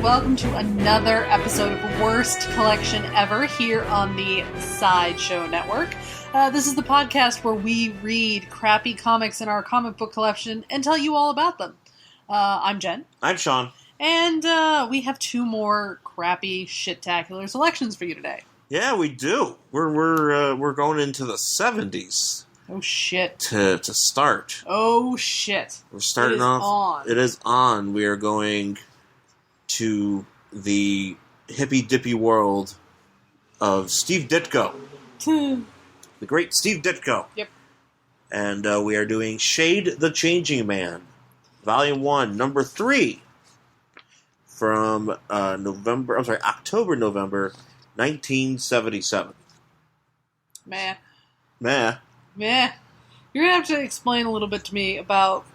welcome to another episode of Worst Collection Ever here on the Sideshow Network. This is the podcast where we read crappy comics in our comic book collection and tell you all about them. I'm Jen. I'm Shawn. And we have two more crappy, shit-tacular selections for you today. Yeah, we do. We're going into the 70s. Oh, shit. To start. Oh, shit. We're starting off. It is on. We are going to the hippy-dippy world of Steve Ditko. The great Steve Ditko. Yep. And we are doing Shade the Changing Man, Volume 1, Number 3, from October, November 1977. Meh. You're going to have to explain a little bit to me about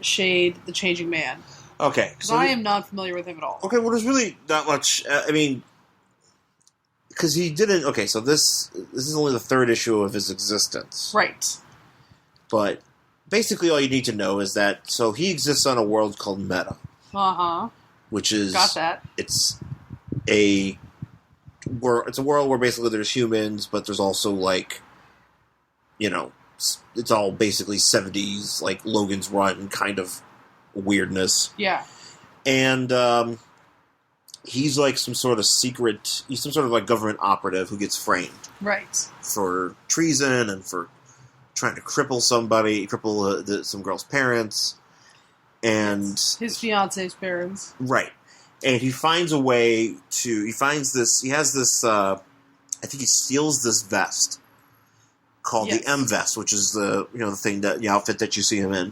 Shade, the Changing Man. Okay. Because I am not familiar with him at all. Okay, well, there's really not much... because he didn't... Okay, so this is only the third issue of his existence. Right. But basically all you need to know is that... So he exists on a world called Meta. Uh-huh. Which is... Got that. It's a world where basically there's humans, but there's also, like... You know, it's all basically 70s, like, Logan's Run kind of weirdness. Yeah. And, he's like some sort of he's some sort of, like, government operative who gets framed. Right. For treason and for trying to cripple some girl's parents. And... His fiance's parents. Right. And he finds a way to... I think he steals this vest called the M-Vest, which is the outfit that you see him in.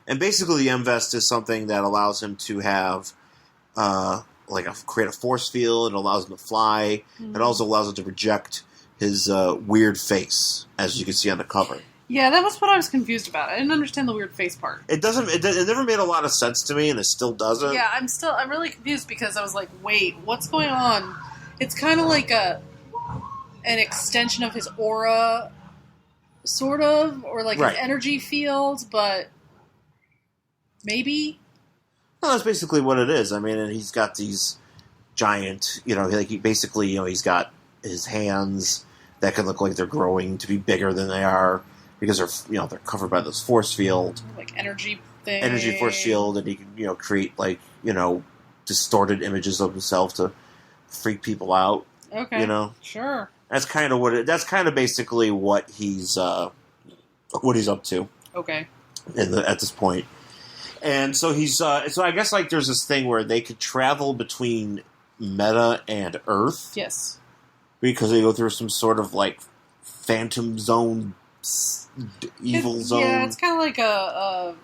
And basically the M-Vest is something that allows him to have, create a force field. It allows him to fly. Mm-hmm. It also allows him to project his weird face, as you can see on the cover. Yeah, that was what I was confused about. I didn't understand the weird face part. It never made a lot of sense to me, and it still doesn't. Yeah, I'm really confused because I was like, wait, what's going on? It's kind of like an extension of his aura, sort of, or like an energy field, but maybe? No, that's basically what it is. I mean, and he's got these giant, he's got his hands that can look like they're growing to be bigger than they are because they're covered by this force field. Like energy thing. Energy force field, and he can, create, distorted images of himself to freak people out. Okay. Sure. That's kind of basically what he's up to. Okay. At this point. And so he's so I guess there's this thing where they could travel between Meta and Earth. Yes. Because they go through some sort of phantom zone, evil zone. Yeah, it's kind of like a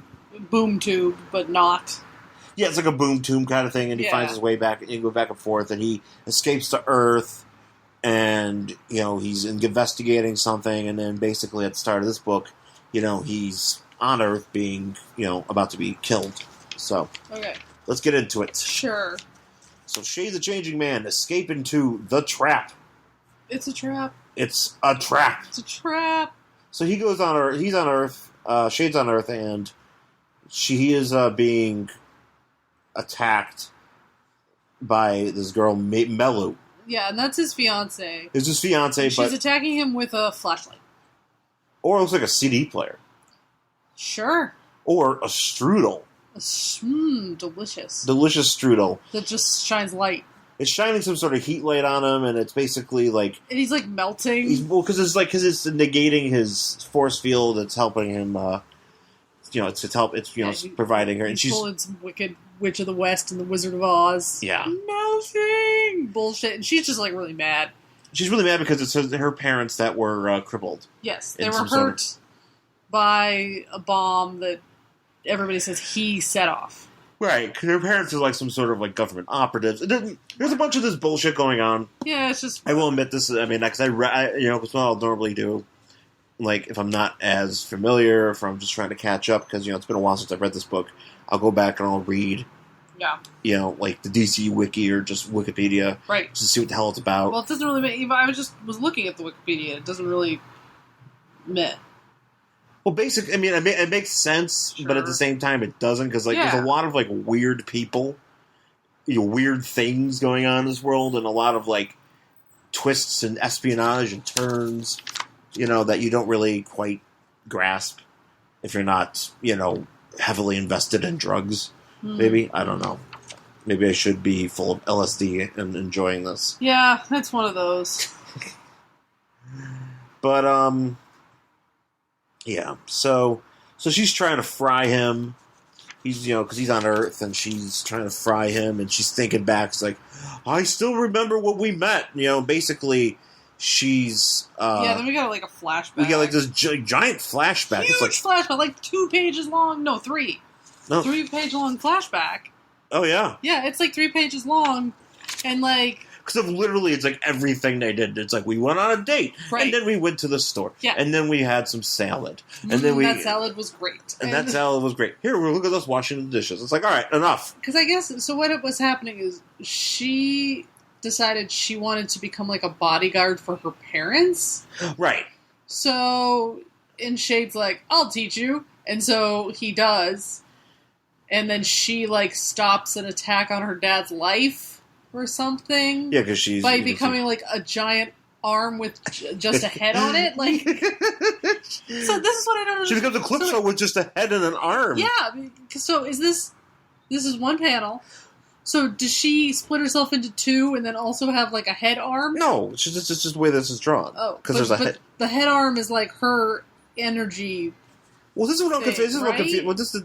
boom tube, but not. Yeah, it's like a boom tube kind of thing, and he finds his way back, and go back and forth, and he escapes to Earth. And, he's investigating something, and then basically at the start of this book, he's on Earth being, about to be killed. So, okay, let's get into it. Sure. So, Shade the Changing Man, escape into the trap. It's a trap. It's a trap. It's a trap. So he goes on Earth, he's on Earth, Shade's on Earth, and he is being attacked by this girl, Melu. Yeah, and that's his fiancée. It's his fiancée, but... She's attacking him with a flashlight. Or it looks like a CD player. Sure. Or a strudel. Delicious. Delicious strudel. That just shines light. It's shining some sort of heat light on him, and it's basically like... And he's melting. Because it's negating his force field, it's helping him, it's providing her. And she's pulling some wicked Witch of the West and the Wizard of Oz. Yeah. Melting! Bullshit. And she's just, really mad. She's really mad because it's her parents that were crippled. Yes, they were hurt by a bomb that everybody says he set off. Right, because her parents are some sort of government operatives. There's a bunch of this bullshit going on. Yeah, it's just... I will admit this, because because what I'll normally do, if I'm not as familiar, if I'm just trying to catch up, because, it's been a while since I've read this book, I'll go back and I'll read, the DC Wiki or just Wikipedia. Right. To see what the hell it's about. Well, it doesn't really make... I was looking at the Wikipedia. It doesn't really... Meh. Well, basically, it makes sense, but at the same time, it doesn't, because, there's a lot of, weird people, weird things going on in this world, and a lot of like twists and espionage and turns, that you don't really quite grasp if you're not, heavily invested in drugs. Maybe, I don't know. Maybe I should be full of LSD and enjoying this. Yeah, that's one of those. But yeah. So she's trying to fry him. He's, because he's on Earth, and she's trying to fry him, and she's thinking back. It's like, I still remember when we met. Basically, she's. Then we got like a flashback. We got like this giant flashback. Huge flashback, like 2 pages long. No, 3. No. 3-page long flashback. Oh yeah. Yeah, it's like 3 pages long, and like. Because literally, it's like everything they did. It's like we went on a date, and then we went to the store, and then we had some salad, and then that salad was great. And that salad was great. Here, look at us washing the dishes. It's like, all right, enough. Because I guess so. What was happening is she decided she wanted to become like a bodyguard for her parents, right? So, and Shade's like, "I'll teach you," and so he does, and then she like stops an attack on her dad's life. Or something. Yeah, because she's by becoming like a giant arm with just a head on it. Like, so this is what I don't understand. She becomes a Calypso with just a head and an arm. Yeah. So is this is one panel? So does she split herself into 2 and then also have like a head arm? No, it's just the way this is drawn. Oh, because there's a head. The head arm is like her energy. Well, this is what I'm confused. This is what I'm confused. Well, this is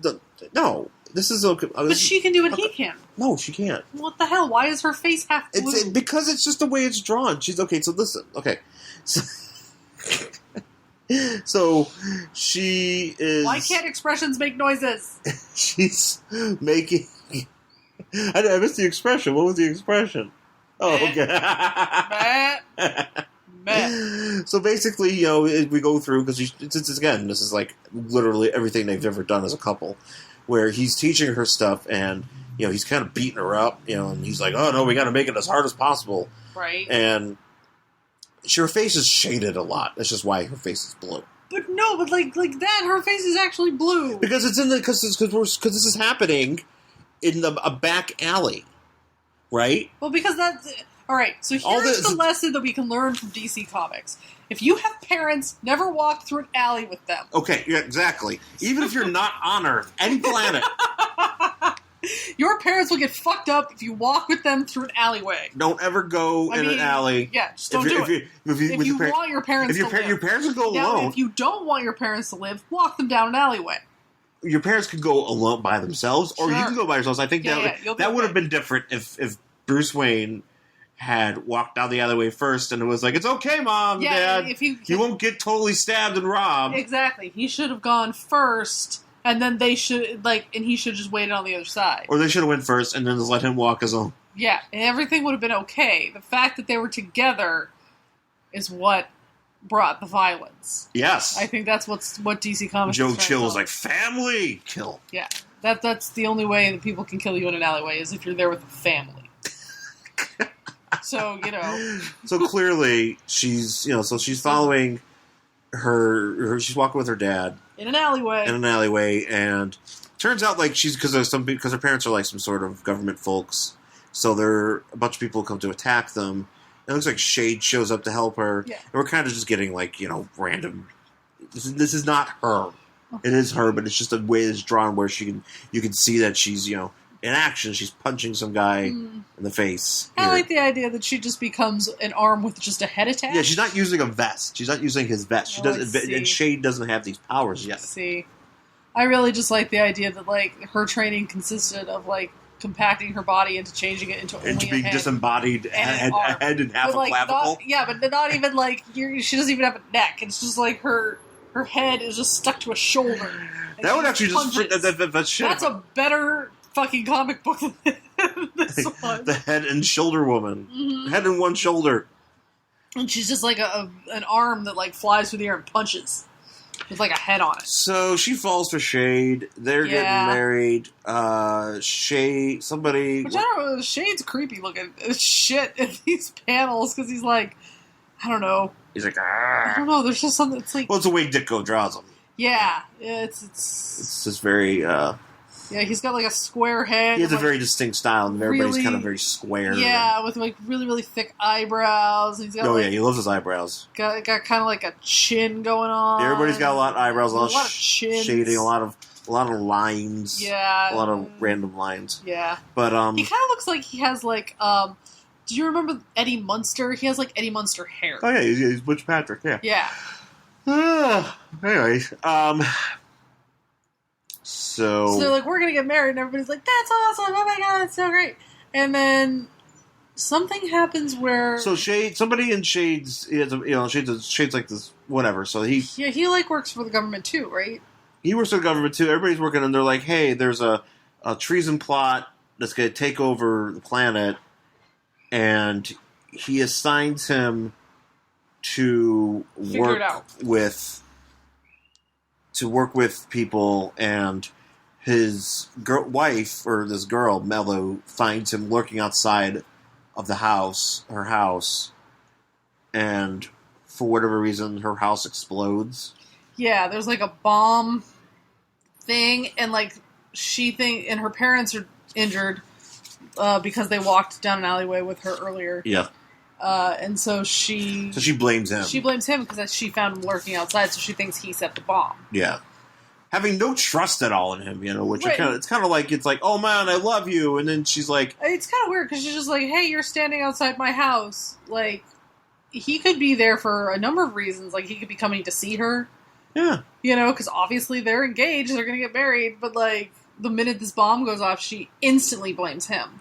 no. This is okay. But she can do what he can. No, she can't. What the hell? Why is her face half blue? Because it's just the way it's drawn. She's okay. So listen. Okay. So she is. Why can't expressions make noises? She's making. I missed the expression. What was the expression? Oh, okay. So basically, we go through because again, this is like literally everything they've ever done as a couple. Where he's teaching her stuff, and he's kind of beating her up, and he's like, "Oh no, we got to make it as hard as possible." Right. And her face is shaded a lot. That's just why her face is blue. But no, but like that, her face is actually blue. Because it's in because this is happening in a back alley, right? Well, because that's all right. So here's the lesson that we can learn from DC Comics. If you have parents, never walk through an alley with them. Okay, yeah, exactly. Even if you're not on Earth, any planet. Your parents will get fucked up if you walk with them through an alleyway. Don't ever go in an alley. Yeah, just don't do it. If you want your parents to live. Your parents will go now, alone. If you don't want your parents to live, walk them down an alleyway. Your parents could go alone by themselves, or you can go by yourselves. I think that would have been different if Bruce Wayne had walked down the alleyway first, and it was like, it's okay, Mom, Dad. If you won't get totally stabbed and robbed. Exactly. He should have gone first, and then they should, and he should have just waited on the other side. Or they should have went first, and then just let him walk his own. Yeah, and everything would have been okay. The fact that they were together is what brought the violence. Yes. I think that's what DC Comics Joe Chill is like, family kill. Yeah. That's the only way that people can kill you in an alleyway is if you're there with a family. So, So clearly, she's, so she's following she's walking with her dad. In an alleyway. And turns out, like, because her parents are, like, some sort of government folks. So a bunch of people come to attack them. It looks like Shade shows up to help her. Yeah. And we're kind of just getting, like, random. This is not her. It is her, but it's just a way it's drawn where you can see that she's, in action, she's punching some guy in the face. I like the idea that she just becomes an arm with just a head attached. Yeah, she's not using a vest. She's not using his vest. She doesn't, and Shade doesn't have these powers yet. See, I really just like the idea that her training consisted of compacting her body into changing it into only being disembodied head and half a clavicle. But not even she doesn't even have a neck. It's just like her head is just stuck to a shoulder. That would actually That's a better fucking comic book than this one. The head and shoulder woman. Mm-hmm. Head and one shoulder. And she's just like an arm that flies through the air and punches. With a head on it. So she falls for Shade. They're getting married. Shade, somebody... Which I don't know, Shade's creepy looking as shit in these panels because he's I don't know. He's like, I don't know, there's just something, it's Well, it's the way Ditko draws him. Yeah. It's just very, Yeah, he's got like a square head. He has a very distinct style, and everybody's kind of very square. Yeah, with like really, really thick eyebrows. He's got he loves his eyebrows. Got kind of like a chin going on. Everybody's got a lot of eyebrows, a lot of shading, a lot of lines. Yeah, a lot of random lines. Yeah, but he kind of looks like he has like. Do you remember Eddie Munster? He has like Eddie Munster hair. Oh yeah, he's Butch Patrick. Yeah. Yeah. Anyways, So they're like, we're gonna get married, and everybody's like, that's awesome! Oh my god, that's so great! And then something happens where somebody in Shade's, Shade's like this, whatever. So he like works for the government too, right? He works for the government too. Everybody's working, and they're like, hey, there's a treason plot that's gonna take over the planet, and he assigns him to work with people, and his wife, or this girl, Mello, finds him lurking outside of her house, and for whatever reason, her house explodes. Yeah, there's like a bomb thing, and like and her parents are injured because they walked down an alleyway with her earlier. Yeah. And so she blames him. She blames him because she found him lurking outside, so she thinks he set the bomb. Yeah. Having no trust at all in him, which it's kind of like, it's like, oh man, I love you, and then she's like... It's kind of weird, because she's just like, hey, you're standing outside my house. Like, he could be there for a number of reasons. Like, he could be coming to see her. Yeah. Because obviously they're engaged, they're going to get married, but like, the minute this bomb goes off, she instantly blames him.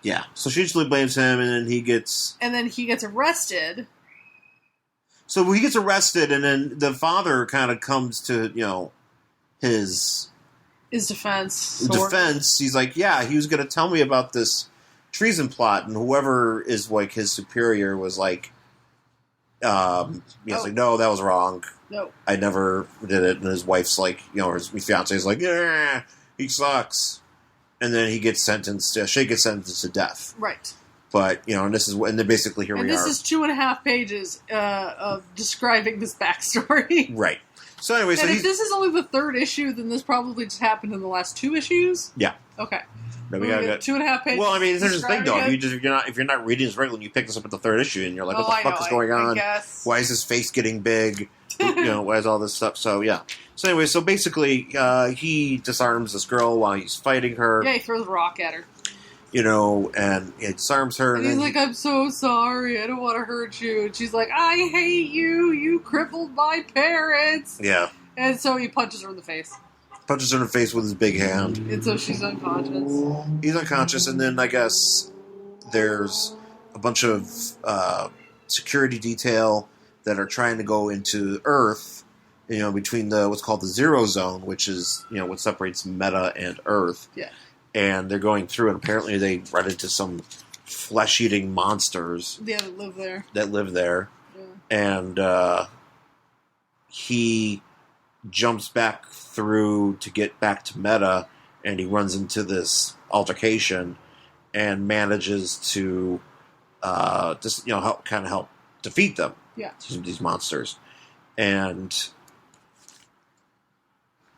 Yeah, so she instantly blames him, and then he gets arrested. So he gets arrested, and then the father kind of comes to, his defense. He's like, yeah, he was going to tell me about this treason plot, and whoever is like his superior was like, like, no, that was wrong. No, I never did it. And his wife's like, his fiance is like, yeah, he sucks. And then he gets sentenced. Shay gets sentenced to death. Right. But and then basically here we are. And this is 2.5 pages of describing this backstory. Right. So anyway, if this is only the third issue, then this probably just happened in the last 2 issues. Yeah. Okay. No, we gotta 2.5 pages. Well, I mean, there's this thing though. If you're not reading this regularly, you pick this up at the third issue, and you're like, what the fuck is going on? Why is his face getting big? Why is all this stuff? So yeah. So anyway, basically, he disarms this girl while he's fighting her. Yeah, he throws a rock at her. And it disarms her. And he's like, I'm so sorry. I don't want to hurt you. And she's like, I hate you. You crippled my parents. Yeah. And so he punches her in the face. Punches her in the face with his big hand. And so she's unconscious. He's unconscious, and then I guess there's a bunch of security detail that are trying to go into Earth, between what's called the Zero Zone, which is, what separates Meta and Earth. Yeah. And they're going through, and apparently they run into some flesh-eating monsters. Yeah, that live there. Yeah. And he jumps back through to get back to Meta, and he runs into this altercation and manages to help defeat them. Yeah. These monsters. And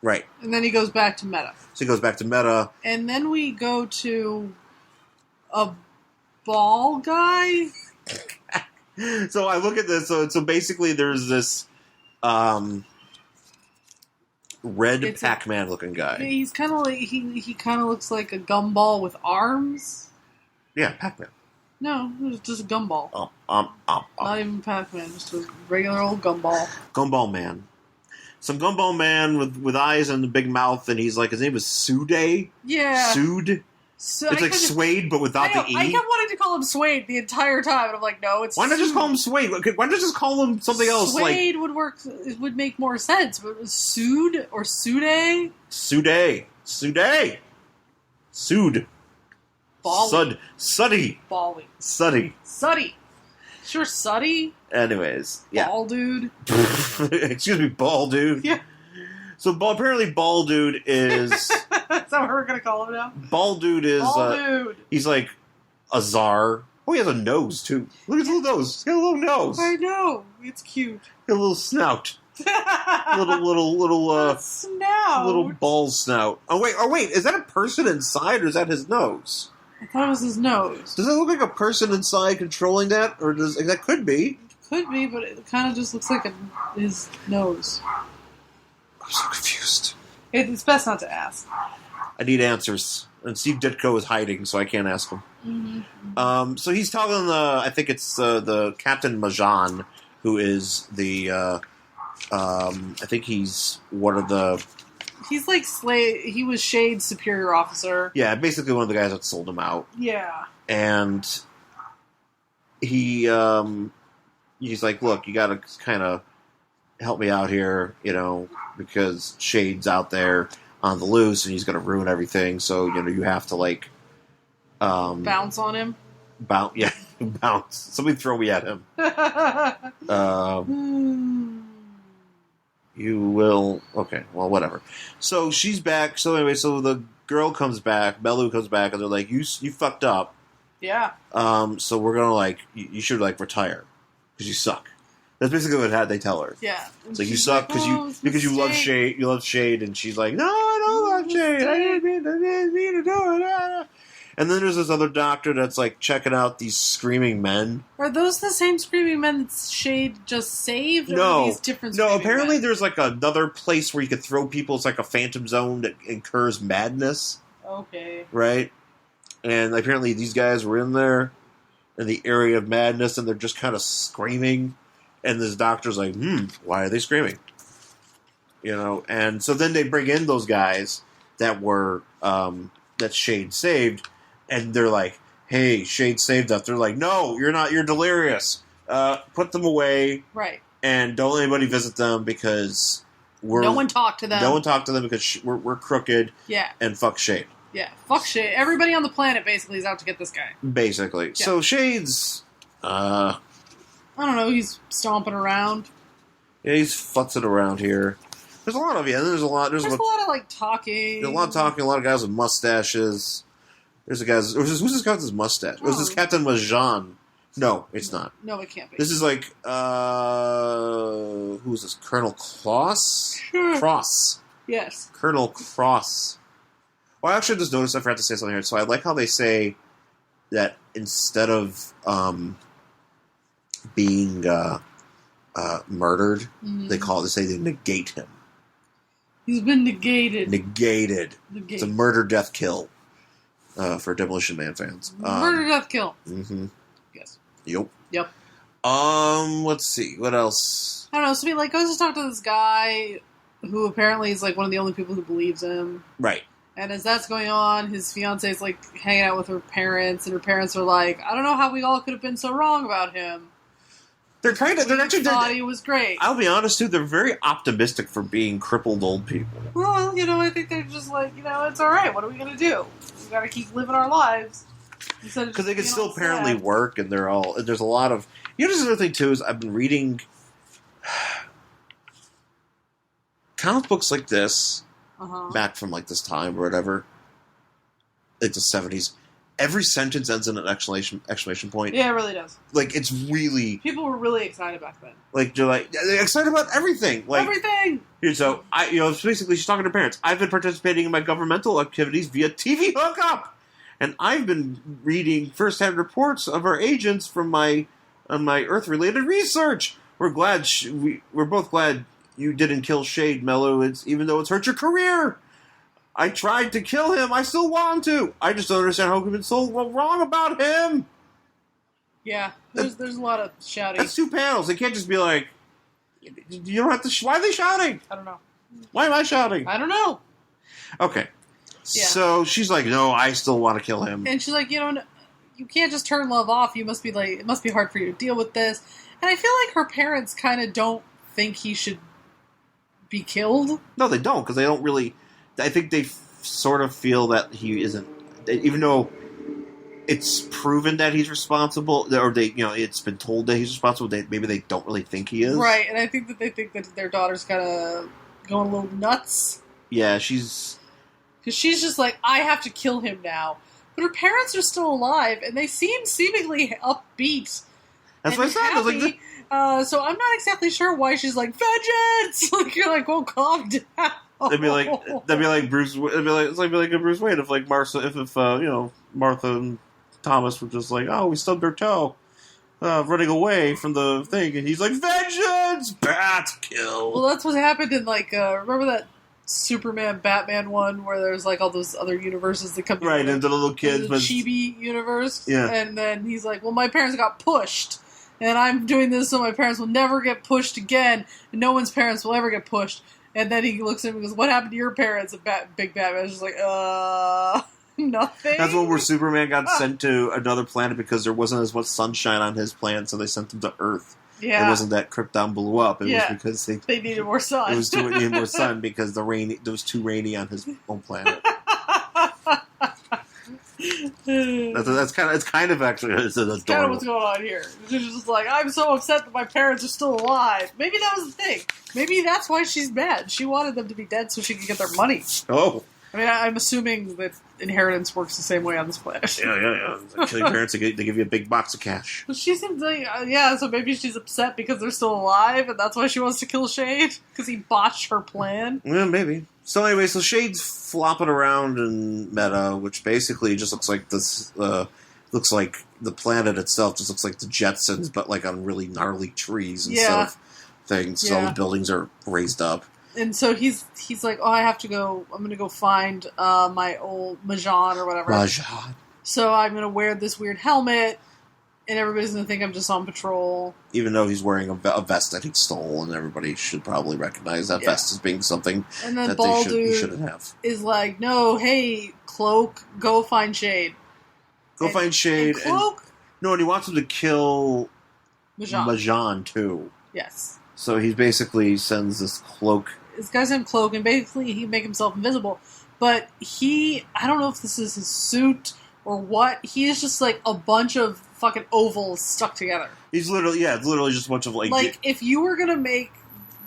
right. And then he goes back to Meta. So he goes back to Meta. And then we go to a ball guy. So I look at this. So basically there's this red Pac-Man looking guy. He's kind of like he kind of looks like a gumball with arms. Yeah, Pac-Man. No, it was just a gumball. Not even Pac-Man, just a regular old gumball. Gumball man. Some gumball man with eyes and a big mouth, and he's like, his name is Sude? Yeah. Sude? So it's like Suede, but without the E? I kept wanting to call him Suede the entire time, and I'm like, no, it's Why not just call him Suede? Why not just call him something else? Suede would work, it would make more sense, but it was Sude or Sude? Sude. Bally. Suddy. Bally. Suddy. Sure, Suddy? Anyways, yeah. Ball dude. Excuse me, ball dude. Yeah. So apparently ball dude is... Is that what we're going to call him now? Ball dude is... Ball dude. He's like a czar. Oh, he has a nose, too. Look at his little nose. He's got a little nose. I know. It's cute. He has a little snout. Snout. Little ball snout. Oh wait, is that a person inside or is that his nose? I thought it was his nose. Does it look like a person inside controlling that, or that could be? Could be, but it kind of just looks like his nose. I'm so confused. It's best not to ask. I need answers. And Steve Ditko is hiding, so I can't ask him. Mm-hmm. So he's talking I think it's the Captain Majan, who is the, I think he's one of the... He's like he was Shade's superior officer. Yeah, basically one of the guys that sold him out. Yeah. And he's like, look, you gotta kind of help me out here, because Shade's out there on the loose and he's going to ruin everything. So, you have to like... bounce on him? Bounce. Somebody throw me at him. You will... Okay, well, whatever. So she's back. So anyway, the girl comes back, Melu comes back, and they're like, you fucked up. Yeah. So we're going to you should retire. Because you suck. That's basically what they tell her. Yeah. It's like, you suck because you love Shade. You love Shade, and she's like, no, I don't love Shade. I didn't mean to do it. And then there's this other doctor that's like checking out these screaming men. Are those the same screaming men that Shade just saved? Or No, are these different no. Apparently, men? there's like another place where you could throw people. It's like a phantom zone that incurs madness. Okay. Right. And apparently, these guys were in there in the area of madness, and they're just kind of screaming. And this doctor's like, why are they screaming? And so then they bring in those guys that were, that Shade saved, and they're like, hey, Shade saved us. They're like, no, you're not, you're delirious. Put them away. Right. And don't let anybody visit them because no one talked to them. No one talked to them because we're crooked. Yeah. And fuck Shade. Yeah, fuck Shade. Everybody on the planet basically is out to get this guy. Basically. Yeah. So Shade's, I don't know, he's stomping around. Yeah, he's futzing around here. There's a lot of there's a lot of talking. There's a lot of talking, a lot of guys with mustaches. Who's this guy with his mustache? Oh. Is this Captain Majan? No, it's not. No, it can't be. This is like who is this? Colonel Cross? Cross. Yes. Colonel Cross. Well, I actually just noticed I forgot to say something here. So I like how they say that instead of being murdered, they say they negate him. He's been negated. Negated. It's a murder, death, kill for Demolition Man fans. Murder, death, kill. Mm-hmm. Yes. Yep. Yep. Let's see. What else? I don't know. So he goes to talk to this guy who apparently is one of the only people who believes him. Right. And as that's going on, his fiance's hanging out with her parents, and her parents are like, I don't know how we all could have been so wrong about him. They're thought he was great. I'll be honest, too, they're very optimistic for being crippled old people. Well, I think they're just it's all right. What are we going to do? We got to keep living our lives. Because they can still apparently work, and there's a lot of... there's another thing, too, is I've been reading comic books like this, back from, this time or whatever, the 70s. Every sentence ends in an exclamation point. Yeah, it really does. It's really... People were really excited back then. They're excited about everything. Everything! So, basically, she's talking to her parents. I've been participating in my governmental activities via TV hookup! And I've been reading first-hand reports of our agents from my Earth-related research. We're both glad you didn't kill Shade, Melu, even though it's hurt your career. I tried to kill him. I still want to. I just don't understand how we've been so wrong about him. Yeah, there's a lot of shouting. That's 2 panels. They can't just be like, you don't have to... Why are they shouting? I don't know. Why am I shouting? I don't know. Okay. Yeah. So she's like, no, I still want to kill him. And she's like, you can't just turn love off. You must be it must be hard for you to deal with this. And I feel like her parents kind of don't think he should be killed. No, they don't, because they don't really... I think they sort of feel that he isn't, even though it's proven that he's responsible, or it's been told that he's responsible. Maybe they don't really think he is, right? And I think that they think that their daughter's kind of going a little nuts. Yeah, because she's just like, I have to kill him now, but her parents are still alive, and they seem seemingly upbeat. That's what I said. I was like, so I'm not exactly sure why she's like, vengeance! Like, you're like, well, calm down. It'd be like Bruce. It'd be like a Bruce Wayne if like Martha, if Martha and Thomas were just like, oh, we stubbed her toe, running away from the thing, and he's like, vengeance, bat kill. Well, that's what happened in like remember that Superman Batman one where there's like all those other universes that come right into the little kids, the chibi universe, yeah. And then he's like, well, my parents got pushed. And I'm doing this so my parents will never get pushed again, and no one's parents will ever get pushed. And then he looks at him and goes, what happened to your parents? And Big Batman's just like, nothing. That's one where Superman got sent to another planet because there wasn't as much sunshine on his planet, so they sent him to Earth. Yeah. It wasn't that Krypton blew up. It was because they needed more sun. It was they needed more sun because it was too rainy on his own planet. It's kind of actually it's adorable. Kind of what's going on here. She's just like, I'm so upset that my parents are still alive. Maybe that was the thing. Maybe that's why she's mad. She wanted them to be dead so she could get their money. Oh. I mean, I'm assuming that inheritance works the same way on this planet. Yeah. Like kill your parents, they give you a big box of cash. Well, she seems like, so maybe she's upset because they're still alive, and that's why she wants to kill Shade? Because he botched her plan? Yeah, maybe. So anyway, Shade's flopping around in Meta, which basically just looks like this, looks like the planet itself just looks like the Jetsons, but like on really gnarly trees instead of things. So all the buildings are raised up. And so he's like, oh, I'm going to go find my old Mahjong or whatever. Mahjong. So I'm going to wear this weird helmet, and everybody's going to think I'm just on patrol. Even though he's wearing a vest that he stole, and everybody should probably recognize that vest as being something and then that he shouldn't have. Is like, no, hey, Cloak, go find Shade. Find Shade. And Cloak? And he wants him to kill Mahjong, too. Yes. So he basically sends this Cloak. This guy's named Cloak, and basically he make himself invisible. But I don't know if this is his suit or what. He is just like a bunch of fucking ovals stuck together. He's literally just a bunch of like if you were gonna make,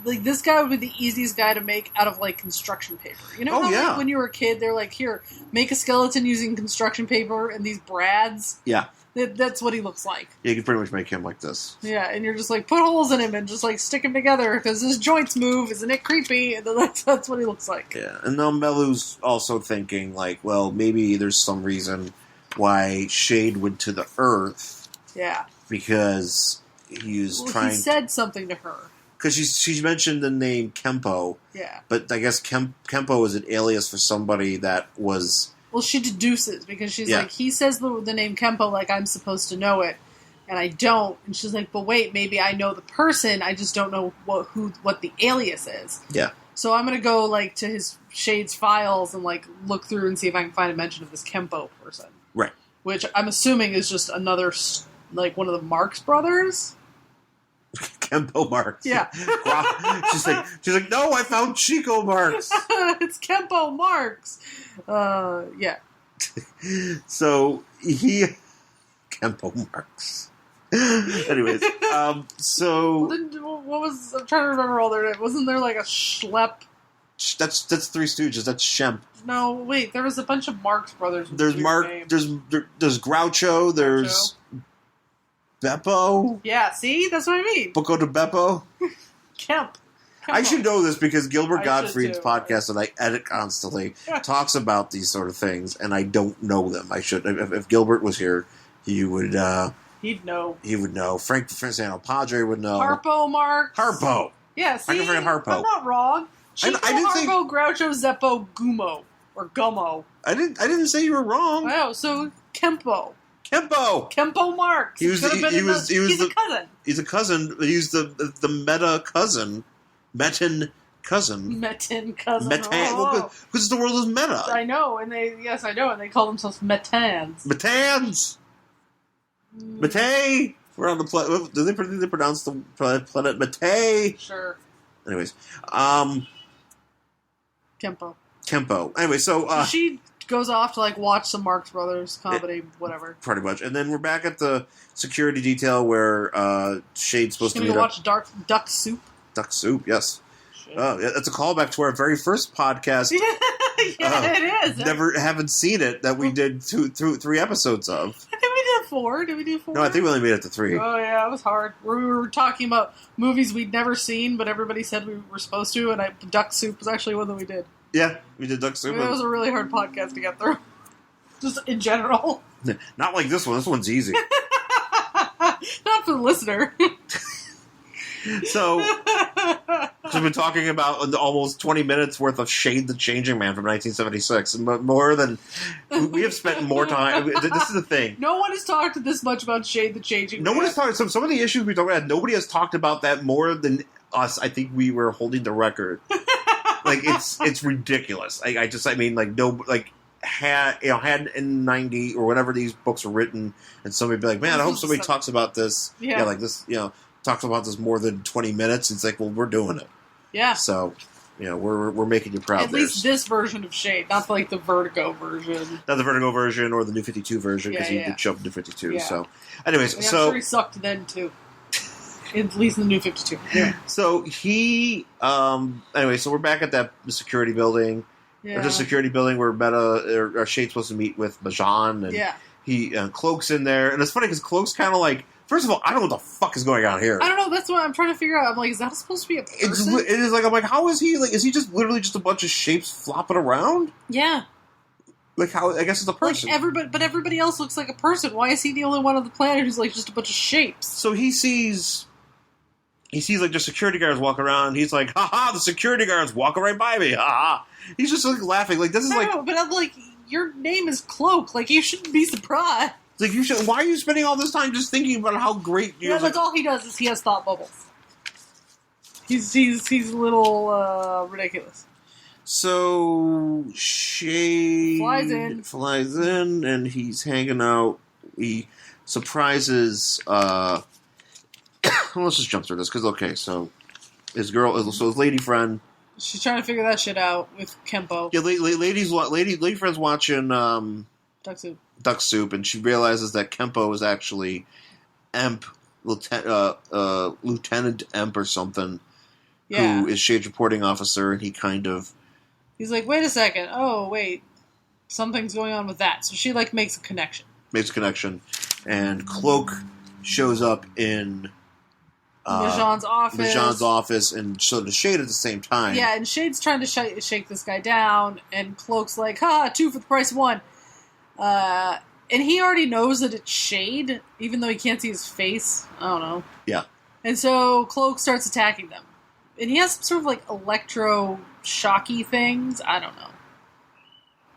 like, this guy would be the easiest guy to make out of like construction paper. You know like, when you were a kid, they're like, here, make a skeleton using construction paper and these brads. Yeah. That's what he looks like. Yeah, you can pretty much make him like this. Yeah, and you're just like, put holes in him and just like stick him together because his joints move. Isn't it creepy? And that's what he looks like. Yeah, and now Melu's also thinking like, well, maybe there's some reason why Shade went to the Earth. Yeah. Because he was trying. He said something to her. Because she mentioned the name Kempo. Yeah. But I guess Kempo is an alias for somebody that was. Well, she deduces because she's like, he says the name Kempo like I'm supposed to know it, and I don't. And she's like, but wait, maybe I know the person, I just don't know what the alias is. Yeah. So I'm gonna go like to his Shade's files and like look through and see if I can find a mention of this Kempo person. Right. Which I'm assuming is just another like one of the Marx brothers. Kempo Marx. Yeah. she's like, no, I found Chico Marx. It's Kempo Marx. Yeah. So Kempo Marx. Anyways, so what was, I'm trying to remember all their names. Wasn't there like a Schlepp? That's Three Stooges. That's Shemp. No, wait. There was a bunch of Marx brothers. There's Mark. There's Groucho. There's Beppo. Yeah, see? That's what I mean. Bucco de Beppo. Kemp. I should know this because Gilbert Gottfried's podcast that I edit constantly talks about these sort of things, and I don't know them. I should. If Gilbert was here, he would. He'd know. He would know. Frank Francesco Padre would know. Harpo Marx. Harpo. Yeah, see? I can forget Harpo. I'm not wrong. Chico, I didn't Harpo, Groucho, Zeppo, Gummo. Or Gummo. I didn't say you were wrong. Wow, so Kempo. Kempo Marx. He was a cousin. He's a cousin. He's the meta cousin. Metin cousin. Oh. Because the world is meta. I know, and they call themselves Metans. Mete. We're on the planet. Do they pronounce the planet Mete? Sure. Anyways, Kempo. Anyway, so she goes off to like watch some Marx Brothers comedy, whatever. Pretty much, and then we're back at the security detail where Shade's supposed to meet go watch Duck Soup. Duck Soup, yes. It's a callback to our very first podcast. Yeah, it is. Haven't seen it that we did 3 episodes of. I think we did 4. Did we do 4? No, I think we only made it to 3. Oh, yeah, it was hard. We were talking about movies we'd never seen, but everybody said we were supposed to, and Duck Soup was actually one that we did. Yeah, we did Duck Soup. It was a really hard podcast to get through. Just in general. Not like this one. This one's easy. Not for the listener. So we've been talking about almost 20 minutes worth of Shade the Changing Man from 1976. More than... We have spent more time... This is the thing. No one has talked this much about Shade the Changing Man. No one has talked... Some of the issues we talked about, nobody has talked about that more than us. I think we were holding the record. Like, it's ridiculous. Had in 90 or whenever these books were written, and somebody be like, man, I hope somebody talks about this. Yeah, like this, talks about this more than 20 minutes. It's like, well, we're doing it. Yeah. So, we're making you proud. At least this version of Shade, not like the Vertigo version. Not the Vertigo version or the New 52 version, because he did show up in New 52. Yeah. So, anyways, I'm sure he sucked then too. At least in the New 52. Yeah. So he, so we're back at that security building. Yeah. Or the security building where Shade's supposed to meet with Majan, and he Cloak's in there, and it's funny because Cloak's kind of like, first of all, I don't know what the fuck is going on here. I don't know. That's what I'm trying to figure out. I'm like, is that supposed to be a person? It is like, I'm like, how is he? Like, is he just literally just a bunch of shapes flopping around? Yeah. Like how? I guess it's a person. Like but everybody else looks like a person. Why is he the only one on the planet who's like just a bunch of shapes? So he sees like the security guards walk around. He's like, ha ha! The security guards walking right by me. Ha ha! He's just like laughing. Like this is like. No, but I'm like, your name is Cloak. Like you shouldn't be surprised. Like you should. Why are you spending all this time just thinking about how great? That's all he does is he has thought bubbles. He's a little ridiculous. So Shade flies in, and he's hanging out. He surprises. Let's just jump through this because so his lady friend. She's trying to figure that shit out with Kempo. Yeah, lady friend's watching Duck Soup, and she realizes that Kempo is actually Lieutenant Emp or something, who is Shade's reporting officer, and he's like, wait a second, oh wait, something's going on with that. So she makes a connection. And Cloak shows up in Majan's office, and so does Shade at the same time. Yeah, and Shade's trying to shake this guy down, and Cloak's like, ha, 2 for the price of 1. And he already knows that it's Shade, even though he can't see his face. I don't know. Yeah. And so Cloak starts attacking them. And he has some sort of electro-shocky things. I don't know.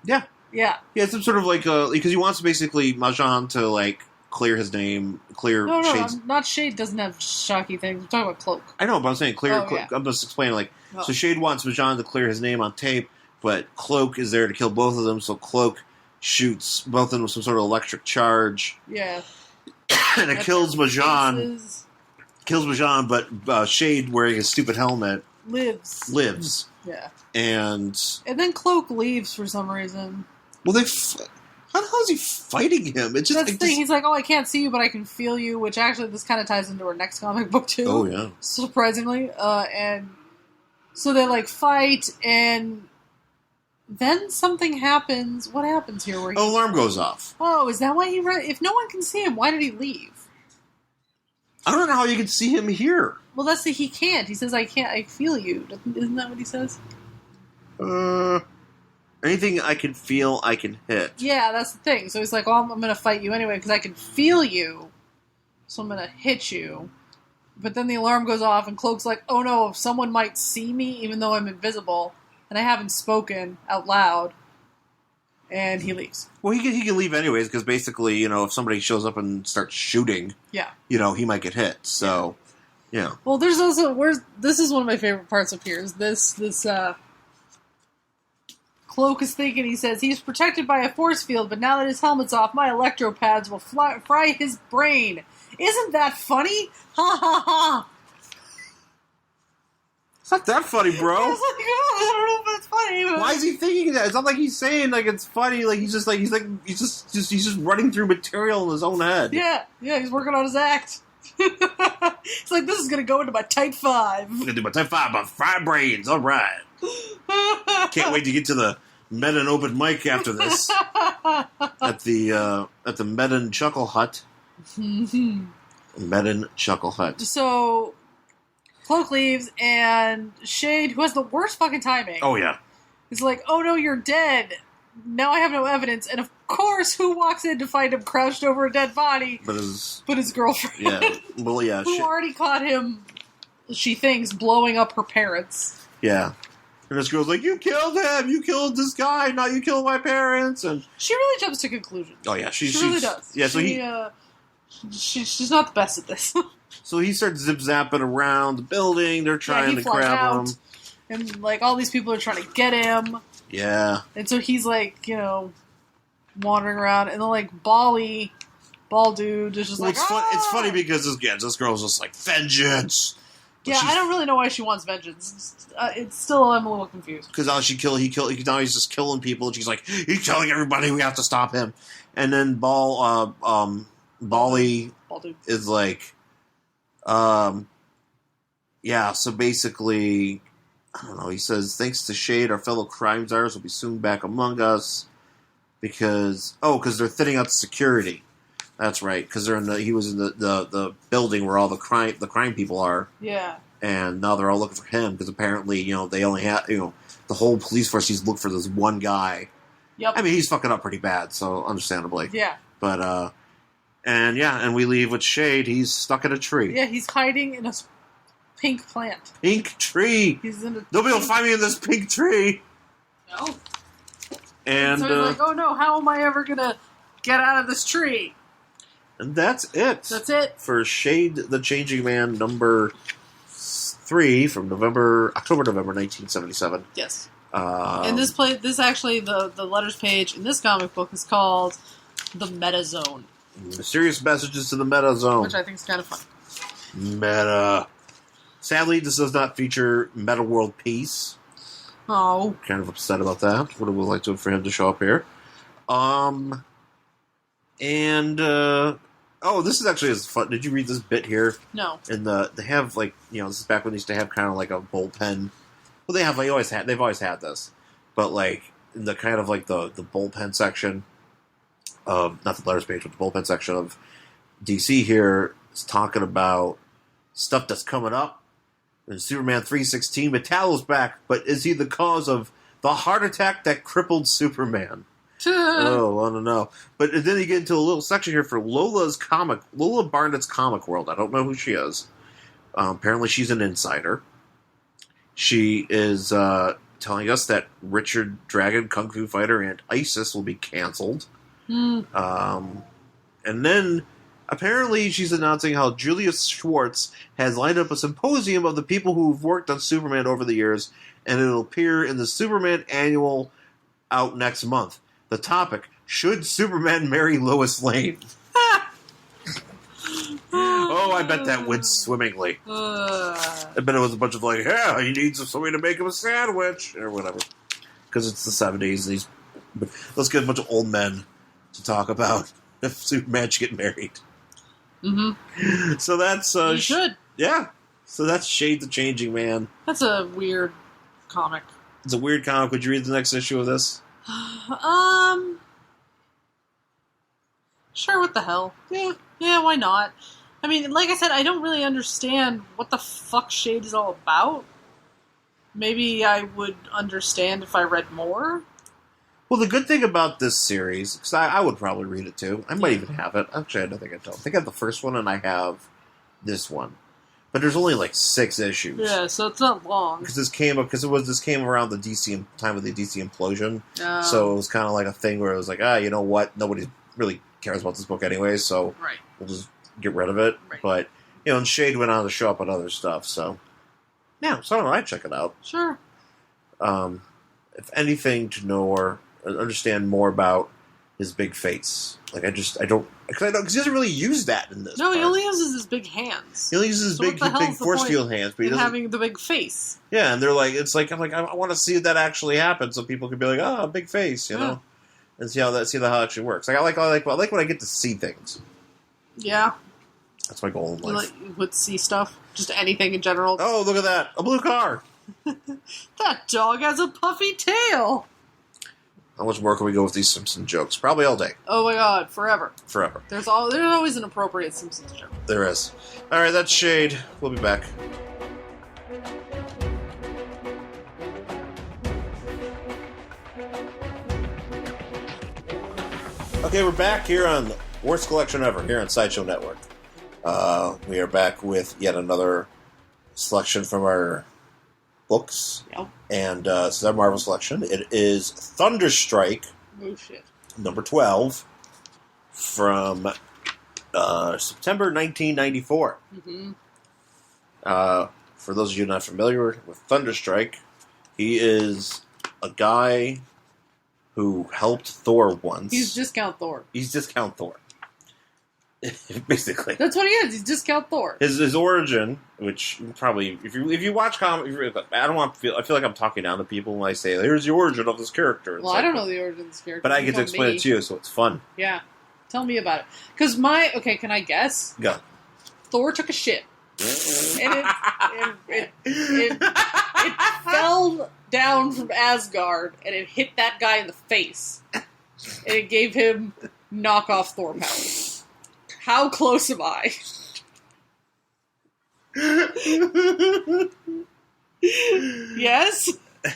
Yeah. Yeah. Yeah, some sort of because he wants basically Majan to clear his name, No, Shade's... not Shade doesn't have shocky things. We're talking about Cloak. I know, but I'm saying clear... I'm just explaining, So Shade wants Majan to clear his name on tape, but Cloak is there to kill both of them, so Cloak shoots both of them with some sort of electric charge. Yeah. And it kills Majan. Kills Majan, but Shade, wearing his stupid helmet... Lives. Yeah. And then Cloak leaves for some reason. Well, how the hell is he fighting him? It's just that's the thing. He's like, oh, I can't see you, but I can feel you, which actually this kind of ties into our next comic book too. Oh yeah, surprisingly. And so they fight, and then something happens. What happens here? Where alarm goes off. Oh, is that why he? If no one can see him, why did he leave? I don't know how you can see him here. Well, that's he can't. He says, I can't. I feel you. Isn't that what he says? Anything I can feel, I can hit. Yeah, that's the thing. So he's like, well, I'm going to fight you anyway because I can feel you. So I'm going to hit you. But then the alarm goes off and Cloak's like, oh no, someone might see me even though I'm invisible. And I haven't spoken out loud. And he leaves. Well, he can leave anyways because basically, if somebody shows up and starts shooting, he might get hit. So, yeah. Well, there's also, this is one of my favorite parts up here is this Cloak is thinking, he says, he's protected by a force field, but now that his helmet's off, my electro pads will fry his brain. Isn't that funny? Ha ha ha. It's not that funny, bro. I was like, oh, I don't know if that's funny. But... Why is he thinking that? It's not like he's saying it's funny. He's just running through material in his own head. Yeah, he's working on his act. It's like, this is going to go into my Type 5. I'm going to do my Type 5 about fried brains. All right. Can't wait to get to met an open mic after this at the Medin Chuckle Hut. Medin Chuckle Hut. So, Cloak leaves, and Shade, who has the worst fucking timing. Oh, yeah. Is like, oh no, you're dead. Now I have no evidence. And of course, who walks in to find him crouched over a dead body? But his girlfriend. Yeah. Well, yeah. Who already caught him, she thinks, blowing up her parents. Yeah. And this girl's like, you killed him! You killed this guy! Now you killed my parents! And she really jumps to conclusions. Oh, yeah. She really does. Yeah, so she's not the best at this. So he starts zip-zapping around the building. They're trying to grab him. And, like, all these people are trying to get him. Yeah. And so he's, like, wandering around. And then, like, ball dude is just it's funny because this girl's just like, vengeance! But I don't really know why she wants vengeance. It's still, I'm a little confused. Because now now he's just killing people. And she's like, he's killing everybody. We have to stop him. And then Bally is like, so basically, I don't know, he says, thanks to Shade, our fellow crime czars will be soon back among us because they're thinning out the security. That's right, because he was in the building where all the crime people are. Yeah. And now they're all looking for him because apparently, they only have, the whole police force he's looked for this one guy. Yep. I mean, he's fucking up pretty bad, so understandably. Yeah. But, and we leave with Shade. He's stuck in a tree. Yeah, he's hiding in a pink plant. Pink tree! He's in a Nobody will find me in this pink tree! No. And so he's like, oh no, how am I ever gonna get out of this tree? And that's it. That's it. For Shade the Changing Man number 3 from October-November 1977. Yes. And this actually, the letters page in this comic book is called The Meta Zone. Mysterious Messages to the Meta Zone. Which I think is kind of fun. Meta. Sadly, this does not feature Meta World Peace. Oh. Kind of upset about that. Would have liked for him to show up here. This is actually as fun. Did you read this bit here? No. And they have this is back when they used to have kind of like a bullpen. Well, they've always had this, but like in the kind of like the bullpen section of, not the letters page, but the bullpen section of DC here is talking about stuff that's coming up. And Superman 316, Metallo's back, but is he the cause of the heart attack that crippled Superman? Oh, I don't know. But then you get into a little section here for Lola Barnett's Comic World. I don't know who she is. Apparently she's an insider. She is telling us that Richard Dragon, Kung Fu Fighter, and ISIS will be canceled. And then apparently she's announcing how Julius Schwartz has lined up a symposium of the people who've worked on Superman over the years, and it'll appear in the Superman Annual out next month. The topic, should Superman marry Lois Lane? Oh, I bet that went swimmingly. I bet it was a bunch of like, yeah, he needs somebody to make him a sandwich, or whatever. Because it's the 70s, and let's get a bunch of old men to talk about if Superman should get married. Mm-hmm. So that's... you should. Yeah. So that's Shade the Changing Man. That's a weird comic. It's a weird comic. Would you read the next issue of this? Sure, what the hell? Yeah, why not? I mean, like I said, I don't really understand what the fuck Shade is all about. Maybe I would understand if I read more. Well, the good thing about this series, because I would probably read it too. I might even have it. Actually, I don't think I don't. I think I have the first one and I have this one. But there's only like 6 issues. Yeah, so it's not long. Because this came around the DC time of the DC implosion. So it was kind of like a thing where it was like, you know what? Nobody really cares about this book anyway, so we'll just get rid of it. Right. But and Shade went on to show up on other stuff. So yeah, so I don't know. I'd check it out. Sure. If anything, to know or understand more about his big face. Like I don't, because he doesn't really use that in this. No, he only uses his big hands. He only uses his big force field hands, but he doesn't having the big face. Yeah, and they're like, I'm like, I want to see that actually happen, so people can be like, oh, big face, you know, and see how that actually works. Like I like when I get to see things. Yeah, that's my goal in life. You would see stuff, just anything in general. Oh, look at that, a blue car. That dog has a puffy tail. How much more can we go with these Simpson jokes? Probably all day. Oh my god, forever. Forever. There's always an appropriate Simpsons joke. There is. Alright, that's Shade. We'll be back. Okay, we're back here on Worst Collection Ever, here on Sideshow Network. We are back with yet another selection from our books. Yep. And this is our Marvel selection. It is Thunderstrike, Oh shit. number 12, from September 1994. Mm-hmm. For those of you not familiar with Thunderstrike, he is a guy who helped Thor once. He's Discount Thor. He's Discount Thor. Basically. That's what he is. He's Discount Thor. His origin, which probably, if you watch comics, I feel like I'm talking down to people when I say, here's the origin of this character. Well, I don't know the origin of this character. But I get to explain it to you, so it's fun. Yeah. Tell me about it. Because can I guess? Go. Thor took a shit. And it fell down from Asgard, and it hit that guy in the face. And it gave him knockoff Thor powers. How close am I? Yes?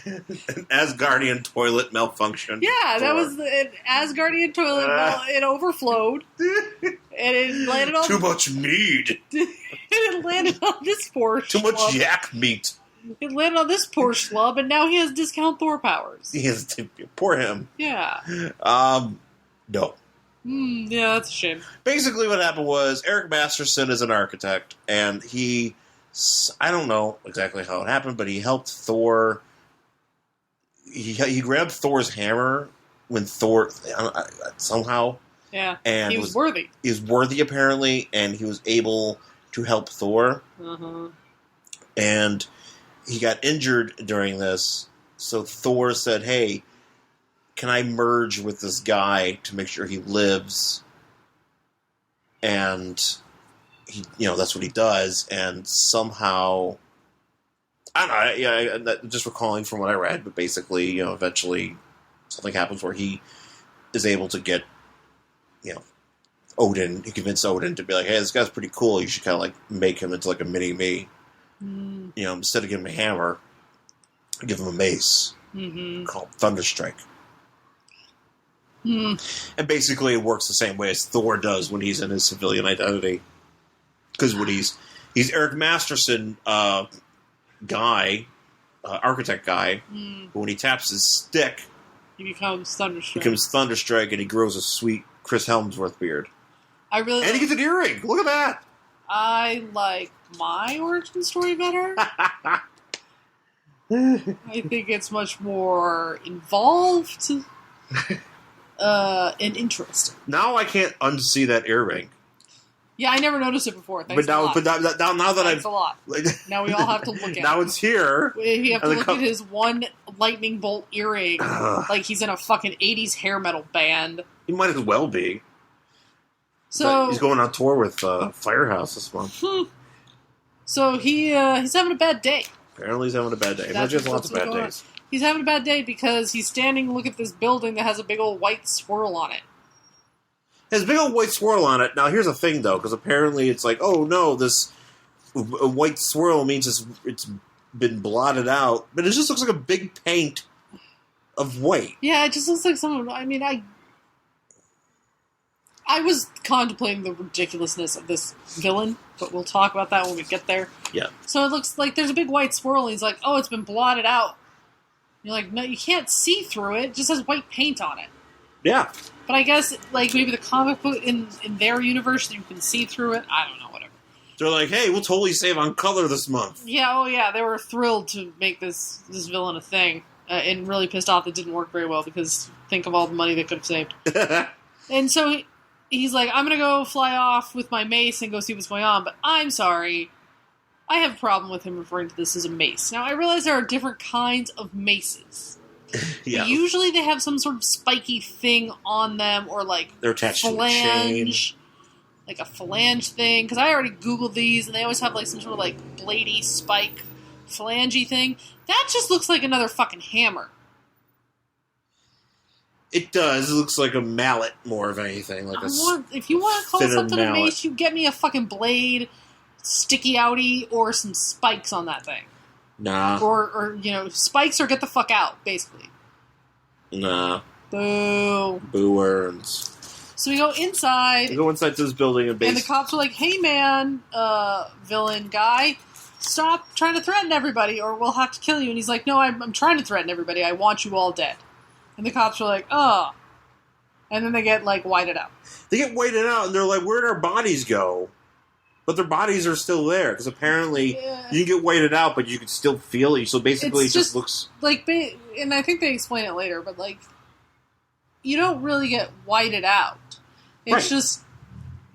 An Asgardian toilet malfunction. Yeah, that was an Asgardian toilet. It overflowed. And it landed on... Too much mead. It landed on this poor Too schlub. much yak meat. It landed on this poor schlub, and now he has Discount Thor powers. He has to, poor him. Yeah. No. Yeah, that's a shame. Basically what happened was Eric Masterson is an architect, and I don't know exactly how it happened, but he helped Thor. He grabbed Thor's hammer when Thor, somehow. Yeah, and he was worthy. He was worthy, apparently, and he was able to help Thor. Uh-huh. And he got injured during this, so Thor said, hey, can I merge with this guy to make sure he lives? And he, that's what he does. And somehow, I don't know, just recalling from what I read, but basically, eventually something happens where he is able to get, Odin. He convinced Odin to be like, hey, this guy's pretty cool. You should kind of like make him into like a mini me. Instead of giving him a hammer, give him a mace called Thunderstrike. And basically it works the same way as Thor does when he's in his civilian identity. Because when he's Eric Masterson guy, architect guy, but when he taps his stick, he becomes Thunderstrike. And he grows a sweet Chris Helmsworth beard. And he gets an earring! Look at that! I like my origin story better. I think it's much more involved and interesting. Now I can't unsee that earring. Yeah, I never noticed it before. Thanks a lot. Now that Thanks a lot. Now we all have to look at it. Now it's here. We have to look at his one lightning bolt earring like he's in a fucking 80s hair metal band. He might as well be. So he's going on tour with Firehouse this month. So he's having a bad day. Apparently he's having a bad day. He has lots of bad days. He's having a bad day because he's standing and look at this building that has a big old white swirl on it. It has a big old white swirl on it. Now here's the thing though, because apparently it's like, oh no, this white swirl means it's been blotted out, but it just looks like a big paint of white. Yeah, it just looks like someone. I mean, I was contemplating the ridiculousness of this villain, but we'll talk about that when we get there. Yeah. So it looks like there's a big white swirl, and he's like, oh, it's been blotted out. You're like, no, you can't see through it. It just has white paint on it. Yeah. But I guess, like, maybe the comic book in their universe, you can see through it. I don't know, whatever. They're like, hey, we'll totally save on color this month. Yeah, oh yeah, they were thrilled to make this villain a thing. And really pissed off it didn't work very well, because think of all the money they could have saved. And so he's like, I'm going to go fly off with my mace and go see what's going on, but I'm sorry. I have a problem with him referring to this as a mace. Now, I realize there are different kinds of maces. Yeah. Usually they have some sort of spiky thing on them, or like they're attached to a chain. Like a phalange thing. Because I already Googled these, and they always have like some sort of like bladey spike phalangey thing. That just looks like another fucking hammer. It does. It looks like a mallet more of anything. If you want to call something a mace, you get me a fucking blade, sticky outy, or some spikes on that thing. Nah. Or spikes or get the fuck out, basically. Nah. Boo. Boo earns. So we go inside. We go inside to this building and the cops are like, hey man, villain guy, stop trying to threaten everybody or we'll have to kill you. And he's like, no, I'm trying to threaten everybody. I want you all dead. And the cops are like, oh. And then they get, like, whited out. They get whited out, and they're like, where'd our bodies go? But their bodies are still there, because apparently you get whited out, but you can still feel it. So basically it just looks... like, and I think they explain it later, but, like, you don't really get whited out. It's just,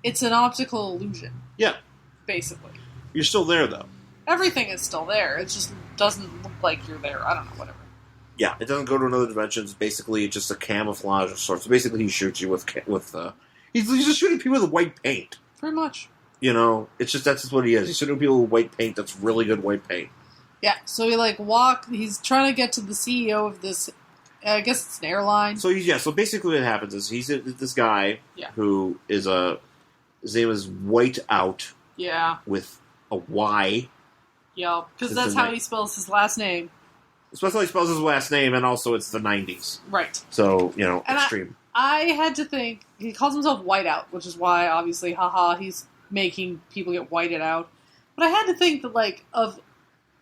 it's an optical illusion. Yeah. Basically. You're still there, though. Everything is still there. It just doesn't look like you're there. I don't know, whatever. Yeah, it doesn't go to another dimension. It's basically just a camouflage of sorts. So basically, he shoots you with he's just shooting people with white paint. Pretty much. It's just that's just what he is. He's shooting people with white paint. That's really good white paint. Yeah. So he's trying to get to the CEO of this. I guess it's an airline. So So basically, what happens is he's this guy who is his name is White Out. Yeah. With a Y. Yeah, because that's how he spells his last name. Especially spells his last name, and also it's the 90s. Right. So, extreme. I had to think, he calls himself Whiteout, which is why, obviously, he's making people get whited out. But I had to think that, like, of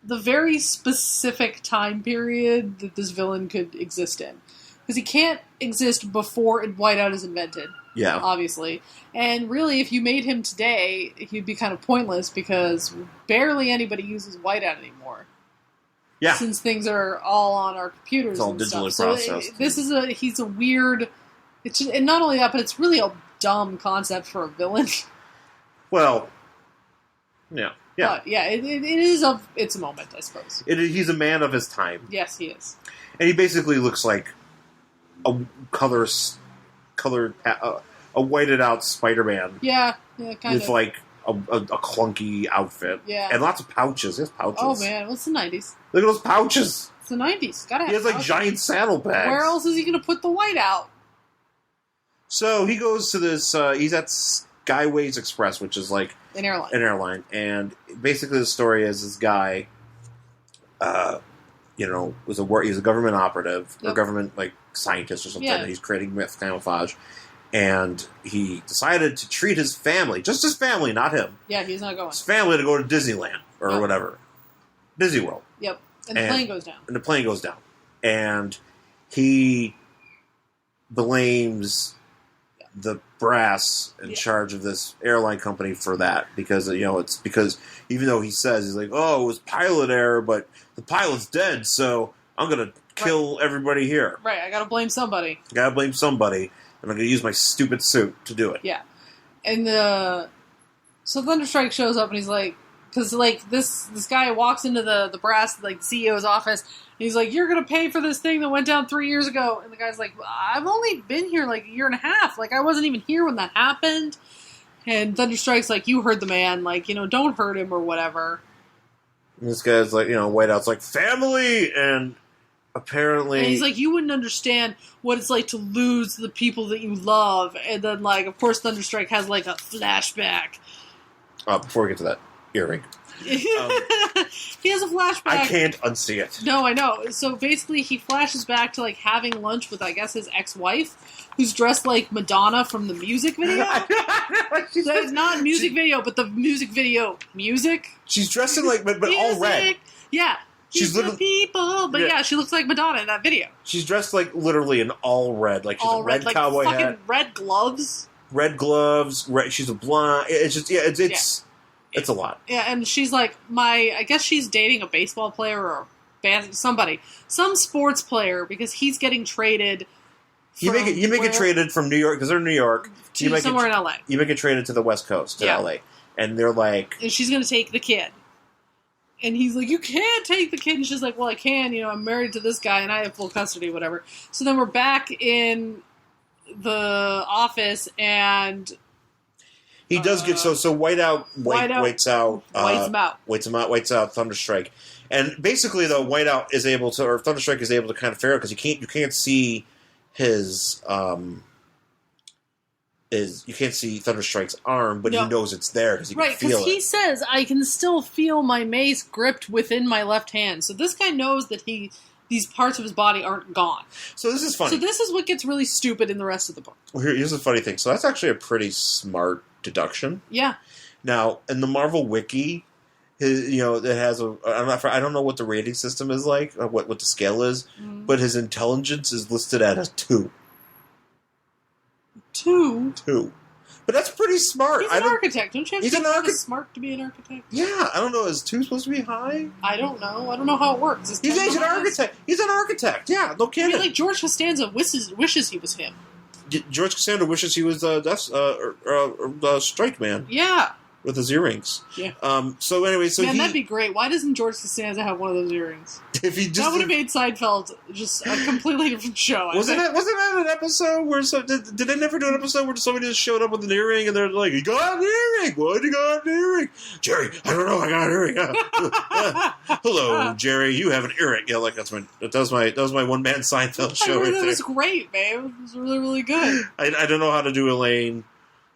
the very specific time period that this villain could exist in. Because he can't exist before Whiteout is invented. Yeah. Obviously. And really, if you made him today, he'd be kind of pointless, because barely anybody uses Whiteout anymore. Yeah. Since things are all on our computers it's all and digitally stuff. processed. So he's a weird... and not only that, but it's really a dumb concept for a villain. Well, yeah. But, it's a moment, I suppose. He's a man of his time. Yes, he is. And he basically looks like a whited out Spider-Man. Yeah, kind of. With, like, a clunky outfit. Yeah. And lots of pouches. He has pouches. Oh, man. Well, it's the 90s. Look at those pouches. It's the 90s. Gotta have He has, like, pouches. giant saddlebags. Where else is he going to put the white out? So, he goes to this... he's at Skyways Express, which is, like... An airline. And basically the story is this guy... he's a government operative... Or government, like, scientist or something. Yeah. And he's creating myth camouflage. And he decided to treat his family, just his family, not him. Yeah, he's not going. His family to go to Disneyland or whatever. Disney World. Yep. And the plane goes down. And the plane goes down. And he blames the brass in charge of this airline company for that. Because, it's because even though he says, he's like, oh, it was pilot error, but the pilot's dead, so I'm going to kill everybody here. Right, I gotta blame somebody. And I'm going to use my stupid suit to do it. Yeah. And so Thunderstrike shows up and he's like, because like this guy walks into the brass, like CEO's office, and he's like, you're going to pay for this thing that went down 3 years ago. And the guy's like, I've only been here like a year and a half. Like, I wasn't even here when that happened. And Thunderstrike's like, you heard the man. Like, don't hurt him or whatever. And this guy's like, Whiteout's like, family! And apparently... And he's like, you wouldn't understand what it's like to lose the people that you love. And then, like, of course, Thunderstrike has, like, a flashback. Before we get to that, earring. He has a flashback. I can't unsee it. No, I know. So, basically, he flashes back to, like, having lunch with, I guess, his ex-wife, who's dressed like Madonna from the music video. So it's not a music video, but the music video music. She's dressed in, like, but all red. Yeah. She's literally people, but yeah, she looks like Madonna in that video. She's dressed like literally in all red, like she's all a red like cowboy fucking hat, red gloves. She's a blonde. It's just it's a lot. Yeah, and she's like I guess she's dating a baseball player or some sports player because he's getting traded. You make it traded from New York because they're in New York to somewhere in LA. You make it traded to the West Coast to LA, and they're like, and she's going to take the kid. And he's like, you can't take the kid. And she's like, well, I can. I'm married to this guy, and I have full custody, whatever. So then we're back in the office, and... He does get... So Whiteout waits out Thunderstrike. And basically, though, Whiteout is able to... Or Thunderstrike is able to kind of figure out, because you can't see his is you can't see Thunderstrike's arm, but he knows it's there because he can feel it. Right, because he says, I can still feel my mace gripped within my left hand. So this guy knows that these parts of his body aren't gone. So this is funny. So this is what gets really stupid in the rest of the book. Well, here's the funny thing. So that's actually a pretty smart deduction. Yeah. Now, in the Marvel Wiki, it has I don't know what the rating system is like, or what the scale is, but his intelligence is listed at a 2. 2? 2. But that's pretty smart. He's an architect. Don't you have to be smart to be an architect? Yeah, I don't know. Is 2 supposed to be high? I don't know. I don't know how it works. He's an architect. He's an architect. Yeah, no kidding. I mean, like George Costanza wishes he was him. George Costanza wishes he was Strike Man. Yeah. With his earrings. Yeah. So anyway, that'd be great. Why doesn't George Costanza have one of those earrings? If he just that would have made Seinfeld just a completely different show. Wasn't that an episode where did they never do an episode where somebody just showed up with an earring and they're like, "You got an earring? Why'd you got an earring?" Jerry, I don't know. I got an earring. Hello, Jerry. You have an earring. Yeah, like that was my one man Seinfeld show. That was great, man. It was really, really good. I don't know how to do Elaine.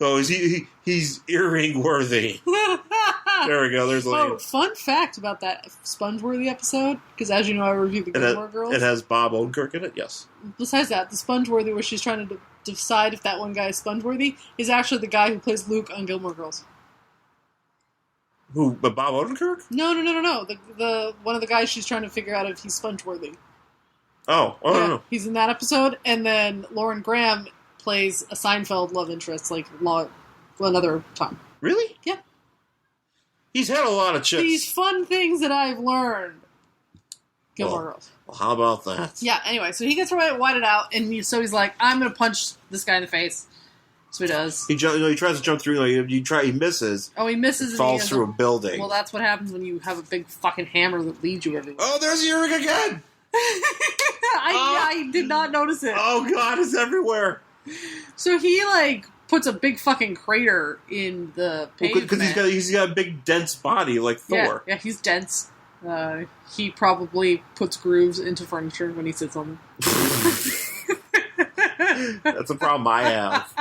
Oh, he's earring worthy. There we go. There's Elaine. Oh, fun fact about that Sponge-worthy episode, because as you know, I reviewed the Gilmore Girls. It has Bob Odenkirk in it, yes. Besides that, the Sponge-worthy, where she's trying to decide if that one guy is Sponge-worthy, is actually the guy who plays Luke on Gilmore Girls. Who? But Bob Odenkirk? No. The one of the guys she's trying to figure out if he's Sponge-worthy. Oh, no. He's in that episode, and then Lauren Graham plays a Seinfeld love interest, another time. Really? Yeah. He's had a lot of chicks. These fun things that I've learned. Gilmore Girls. Well, how about that? Yeah, anyway, so he gets whited out, and so he's like, I'm going to punch this guy in the face. So he does. He tries to jump through, he misses. Oh, he misses. And falls through a building. Well, that's what happens when you have a big fucking hammer that leads you everywhere. Oh, there's the earring again! I did not notice it. Oh, God, it's everywhere. So he, puts a big fucking crater in the pavement. Because he's got a big, dense body like Thor. Yeah, he's dense. He probably puts grooves into furniture when he sits on them. That's a problem I have.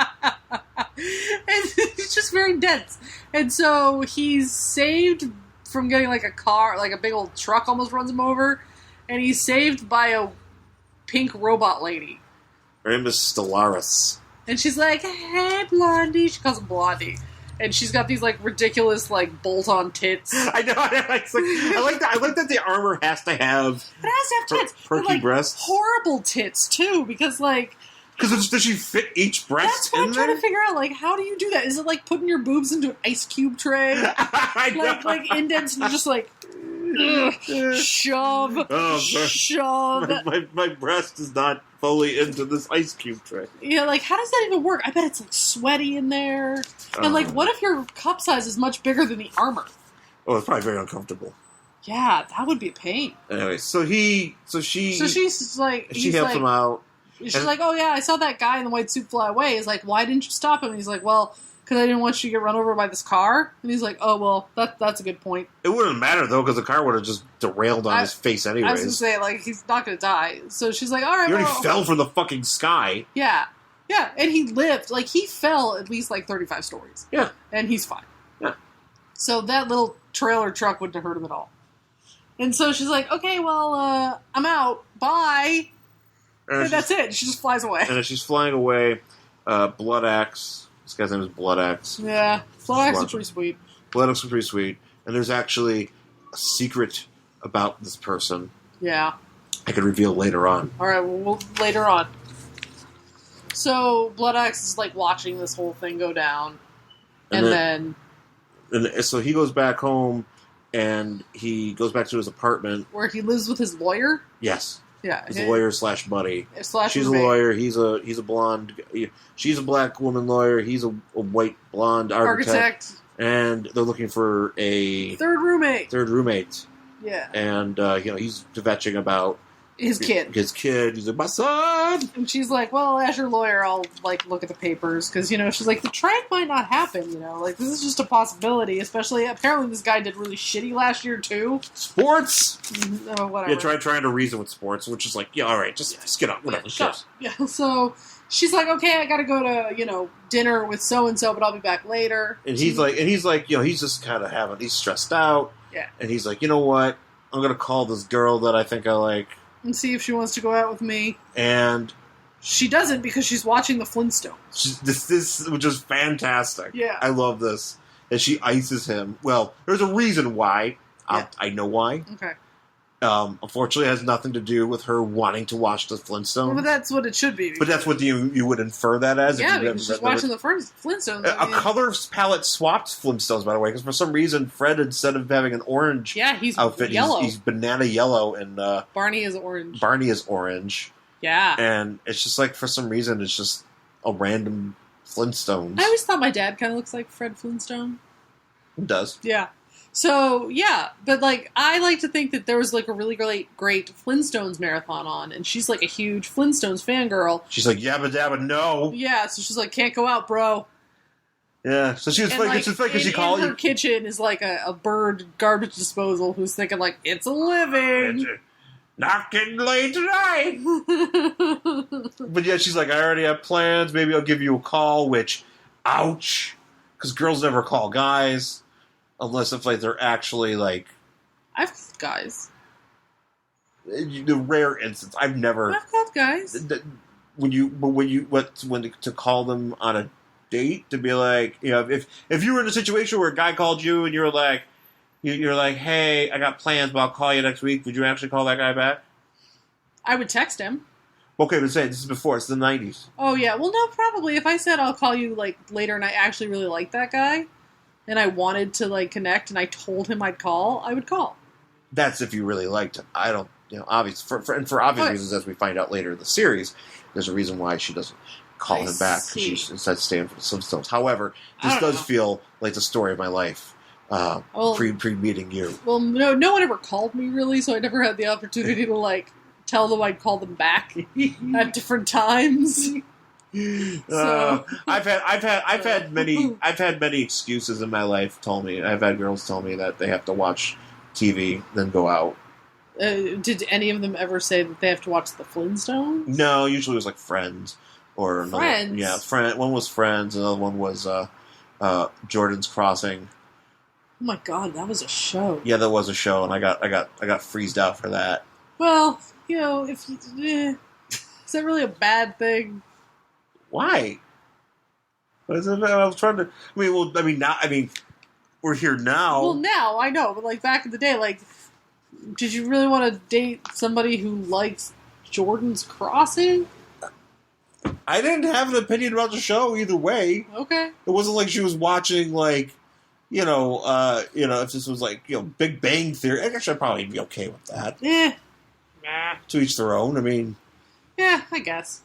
And he's just very dense. And so he's saved from getting, a car, a big old truck almost runs him over. And he's saved by a pink robot lady. Her name is Stellaris. And she's like, "Hey, Blondie." She calls him Blondie. And she's got these, ridiculous, bolt-on tits. I know. I like that the armor has to have... It has to have tits. Perky breasts. Horrible tits, too. Because, Because does she fit each breast in there? That's what I'm trying to figure out. How do you do that? Is it like putting your boobs into an ice cube tray? Like indents and just shove, shove. My breast is not fully into this ice cube tray. Yeah, how does that even work? I bet it's sweaty in there. And what if your cup size is much bigger than the armor? Oh, it's probably very uncomfortable. Yeah, that would be a pain. Anyway, she helps him out. She's like, "Oh yeah, I saw that guy in the white suit fly away." He's like, "Why didn't you stop him?" And he's like, "Well, because I didn't want you to get run over by this car." And he's like, "Oh well, that's a good point." It wouldn't matter though, because the car would have just derailed on his face anyways. I was gonna say, he's not gonna die. So she's like, "All right." He already fell from the fucking sky. Yeah, and he lived. He fell at least 35 stories. Yeah, and he's fine. Yeah. So that little trailer truck wouldn't have hurt him at all. And so she's like, "Okay, well, I'm out. Bye." And that's it. She just flies away. And as she's flying away, Blood Axe. This guy's name is Blood Axe. Yeah, Blood Axe is pretty sweet. Blood Axe is pretty sweet. And there's actually a secret about this person. Yeah. I could reveal later on. All right, well, later on. So Blood Axe is watching this whole thing go down, and so he goes back home, and he goes back to his apartment where he lives with his lawyer. Yes. Yeah, he's a lawyer / buddy. She's roommate. A lawyer. He's a blonde. She's a black woman lawyer. He's a white blonde architect. And they're looking for a third roommate. Third roommate. Yeah. And he's kvetching about his kid. His kid. He's like, my son! And she's like, well, as your lawyer, I'll, like, look at the papers. Because, she's like, the trial might not happen, Like, this is just a possibility. Especially, apparently this guy did really shitty last year, too. Sports! Oh, whatever. Yeah, trying to reason with sports, which is like, yeah, all right, just get up, whatever. Yeah, so she's like, okay, I gotta go to, dinner with so-and-so, but I'll be back later. And he's like, he's just kind of he's stressed out. Yeah. And he's like, you know what? I'm going to call this girl that I think I like. And see if she wants to go out with me. And she doesn't because she's watching the Flintstones. This which is fantastic. Yeah. I love this. And she ices him. Well, there's a reason why. Yeah. I know why. Okay. Unfortunately, it has nothing to do with her wanting to watch the Flintstones. Well, but that's what it should be. But that's what you would infer that as. Yeah, because she's watching the Flintstones. A color palette swapped Flintstones, by the way, because for some reason Fred, instead of having an orange outfit, yellow. He's banana yellow, and Barney is orange. Barney is orange. Yeah. And it's just like, for some reason, it's just a random Flintstones. I always thought my dad kind of looks like Fred Flintstone. It does. Yeah. So, yeah, but, like, I like to think that there was, like, a really great Flintstones marathon on, and she's, like, a huge Flintstones fangirl. She's like, yabba dabba, no. Yeah, so she's like, can't go out, bro. Yeah, so she was like, it's like, because she called you. Her kitchen is, like, a bird garbage disposal who's thinking, like, it's a living. Not getting laid tonight. But, yeah, she's like, I already have plans, maybe I'll give you a call, which, ouch, because girls never call guys. Unless if, like, they're actually, like... I've called guys. The rare instance. I've called guys. When to call them on a date, to be like, if you were in a situation where a guy called you and you're like, hey, I got plans, but I'll call you next week, would you actually call that guy back? I would text him. Okay, but say, this is before, it's the 90s. Oh, yeah. Well, no, probably. If I said I'll call you, like, later and I actually really like that guy... and I wanted to, like, connect, and I told him I'd call, I would call. That's if you really liked him. I don't, obvious for obvious reasons, as we find out later in the series, there's a reason why she doesn't call him back, because she's instead staying for the Flintstones. However, this does feel like the story of my life, pre-meeting you. Well, no one ever called me, really, so I never had the opportunity to, like, tell them I'd call them back at different times. So. I've had many excuses in my life. I've had girls tell me that they have to watch TV, then go out. Did any of them ever say that they have to watch the Flintstones? No, usually it was like Friends or Friends. One was Friends, another one was Jordan's Crossing. Oh my god, that was a show. Yeah, that was a show, and I got freezed out for that. Well, if is that really a bad thing? Why? I was trying to. Now. We're here now. Well, now I know, but like back in the day, like, did you really want to date somebody who likes Jordan's Crossing? I didn't have an opinion about the show either way. Okay. It wasn't like she was watching if this was like Big Bang Theory. I guess I'd probably be okay with that. Nah. To each their own. Yeah, I guess.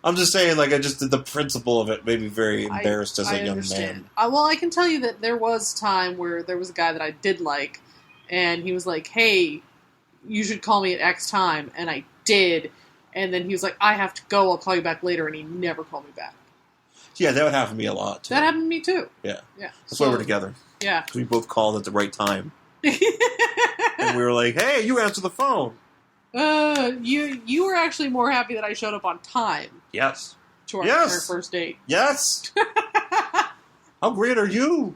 I'm just saying, like, the principle of it made me very embarrassed as a young man. Well, I can tell you that there was a time where there was a guy that I did like, and he was like, hey, you should call me at X time, and I did, and then he was like, I have to go, I'll call you back later, and he never called me back. Yeah, that would happen to me a lot, too. That happened to me, too. Yeah. That's why we're together. Yeah. Because we both called at the right time. And we were like, hey, you answer the phone. You were actually more happy that I showed up on time. Yes. To our first date. Yes. How great are you?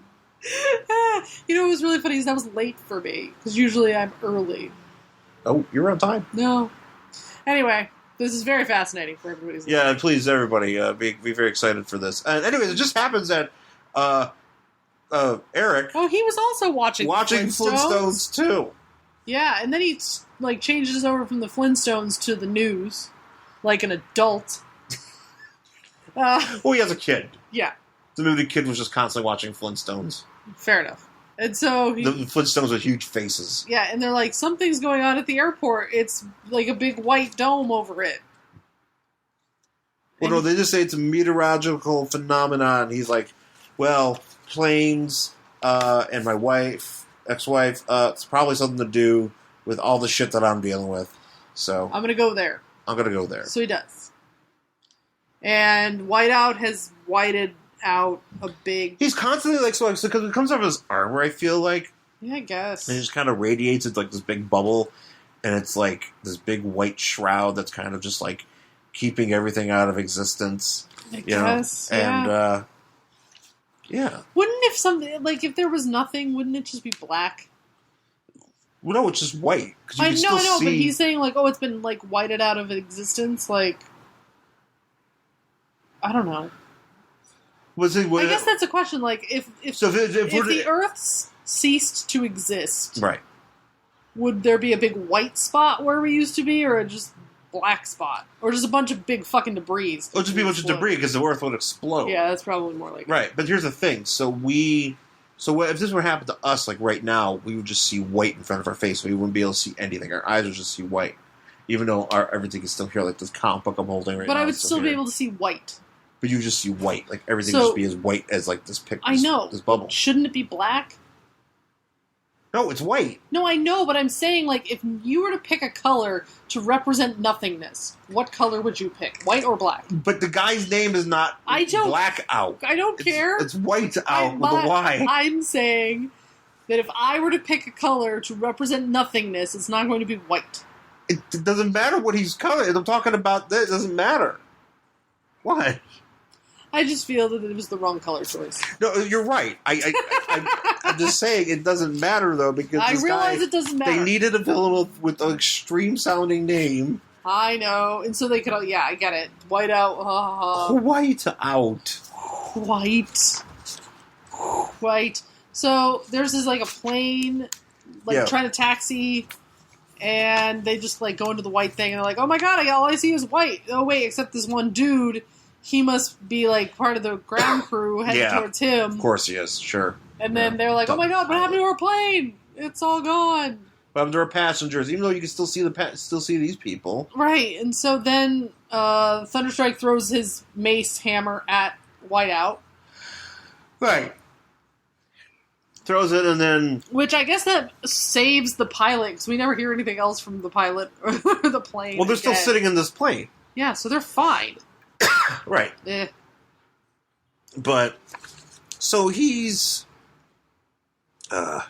What was really funny is that was late for me because usually I'm early. Oh, you're on time. No. Anyway, this is very fascinating for everybody's. Yeah, and please, everybody, be very excited for this. And anyways, it just happens that Eric. Oh, he was also watching Flintstones too. Yeah, and then he changes over from the Flintstones to the news, like an adult. Well, he has a kid. Yeah. The kid was just constantly watching Flintstones. Fair enough. And so the Flintstones with huge faces. Yeah, and they're like, something's going on at the airport. It's like a big white dome over it. Well, no, they just say it's a meteorological phenomenon. He's like, well, planes and my ex-wife, it's probably something to do with all the shit that I'm dealing with. So I'm going to go there. I'm going to go there. So he does. And Whiteout has whited out a big... He's constantly like, so because it comes off his armor, I feel like. Yeah, I guess. And it just kind of radiates. It's like this big bubble. And it's like this big white shroud that's kind of just like keeping everything out of existence. I guess, yeah. And, yeah. Wouldn't if there was nothing, wouldn't it just be black? Well, no, it's just white. I know, but he's saying like, oh, it's been like whited out of existence. Like, I don't know. I guess that's a question. Like, if the Earth ceased to exist, right? Would there be a big white spot where we used to be, or just black spot, or just a bunch of big fucking debris? Or just be a bunch of debris because the Earth would explode. Yeah, that's probably more like right. But here's the thing: if this were to happen to us, like right now, we would just see white in front of our face. We wouldn't be able to see anything. Our eyes would just see white, even though everything is still here. Like this comic book I'm holding right now. But I would still be able to see white. But you just see white, like everything would just be as white as like this picture. I know. This bubble. Shouldn't it be black? No, it's white. No, I know, but I'm saying, like, if you were to pick a color to represent nothingness, what color would you pick? White or black? But the guy's name is not Black Out. I don't care. It's White Out with a Y. I'm saying that if I were to pick a color to represent nothingness, it's not going to be white. It doesn't matter what he's colored. I'm talking about this. It doesn't matter. What? I just feel that it was the wrong color choice. No, you're right. I'm just saying it doesn't matter, though, because I realize it doesn't matter. They needed a villain with an extreme-sounding name. I know. And so they could... Yeah, I get it. White Out. White Out. White. So there's this, like, a plane, like, trying to taxi, and they just, like, go into the white thing, and they're like, oh my god, all I see is white. Oh, wait, except this one dude... He must be, like, part of the ground crew headed towards him. Of course he is, sure. And then they're like, oh my god, what happened to our plane? It's all gone. What happened to our passengers? Even though you can still see these people. Right, and so then Thunderstrike throws his mace hammer at Whiteout. Right. Throws it and then... Which I guess that saves the pilot, because we never hear anything else from the pilot or the plane. Well, they're still sitting in this plane. Yeah, so they're fine. Right. But so he's so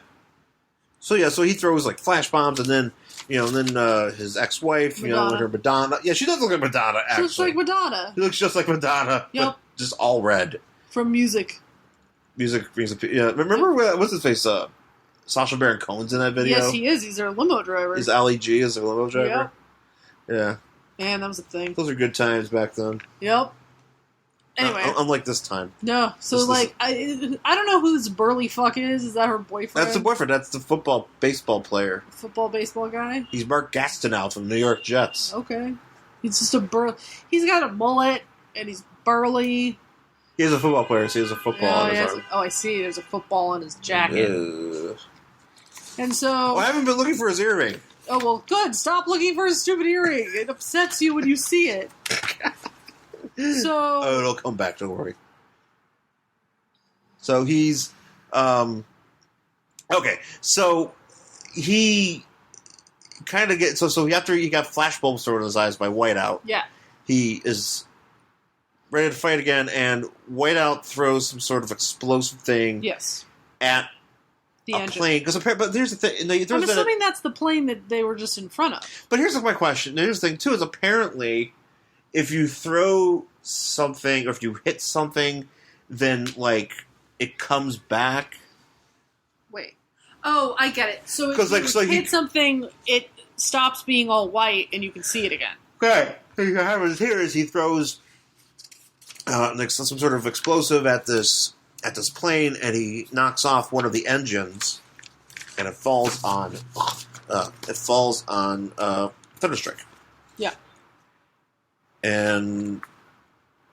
he throws like flash bombs and then his ex-wife, with her Madonna. Yeah, she does look like Madonna, actually. She looks like Madonna. She looks just like Madonna. Yep. But just all red. From music. Music brings up, yeah. Remember what's his face? Sacha Baron Cohen's in that video? Yes, he is. He's their limo driver. Is Ali G is their limo driver? Yep. Yeah. Man, that was a thing. Those are good times back then. Yep. Anyway. Unlike this time. No. So, I don't know who this burly fuck is. Is that her boyfriend? That's the boyfriend. That's the baseball player. Baseball guy? He's Mark Gastineau from the New York Jets. Okay. He's just He's got a mullet, and he's burly. He is a football player, so he has a football on his arm. I see. There's a football on his jacket. And so... I haven't been looking for his earring. Oh, well, good. Stop looking for his stupid earring. It upsets you when you see it. So... Oh, it'll come back, don't worry. So he's... Okay, so he kind of gets... So after he got flashbulbs thrown in his eyes by Whiteout, he is ready to fight again, and Whiteout throws some sort of explosive thing at the engine. Plane. But here's the thing. I'm assuming that's the plane that they were just in front of. But here's my question. Here's the thing, too, is apparently if you throw something or if you hit something, then, like, it comes back. Wait. Oh, I get it. So if you hit something, it stops being all white and you can see it again. Okay. So what happens here is he throws some sort of explosive at this plane, and he knocks off one of the engines, and it falls on Thunderstrike. Yeah. And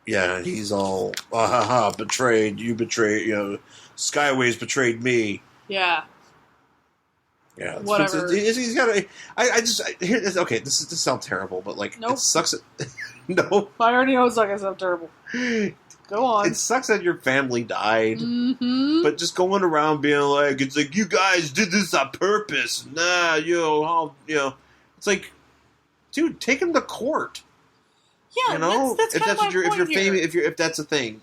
he's all betrayed. You betrayed. Skyways betrayed me. Yeah. Yeah. Whatever. He's got a. Okay. This sounds terrible, but like it sucks. No. I already know it's not gonna sound terrible. Go on. It sucks that your family died, but just going around being like, it's like you guys did this on purpose. Nah, it's like dude, take him to court. Yeah, you know, that's kind of my point if you're here. famous, if that's a thing.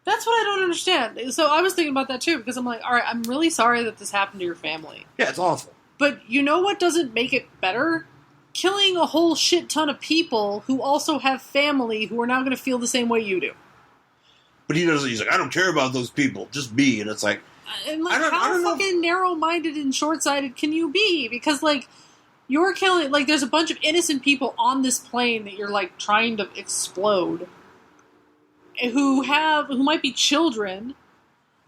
That's what I don't understand. So I was thinking about that too, because I'm like, all right, I'm really sorry that this happened to your family. Yeah, it's awful. But you know what doesn't make it better? Killing a whole shit ton of people who also have family who are now going to feel the same way you do. But he doesn't. He's like, I don't care about those people, just me. And it's like, and like, how fucking narrow-minded and short-sighted can you be? Because like, you're killing, like, there's a bunch of innocent people on this plane that you're like trying to explode, who might be children,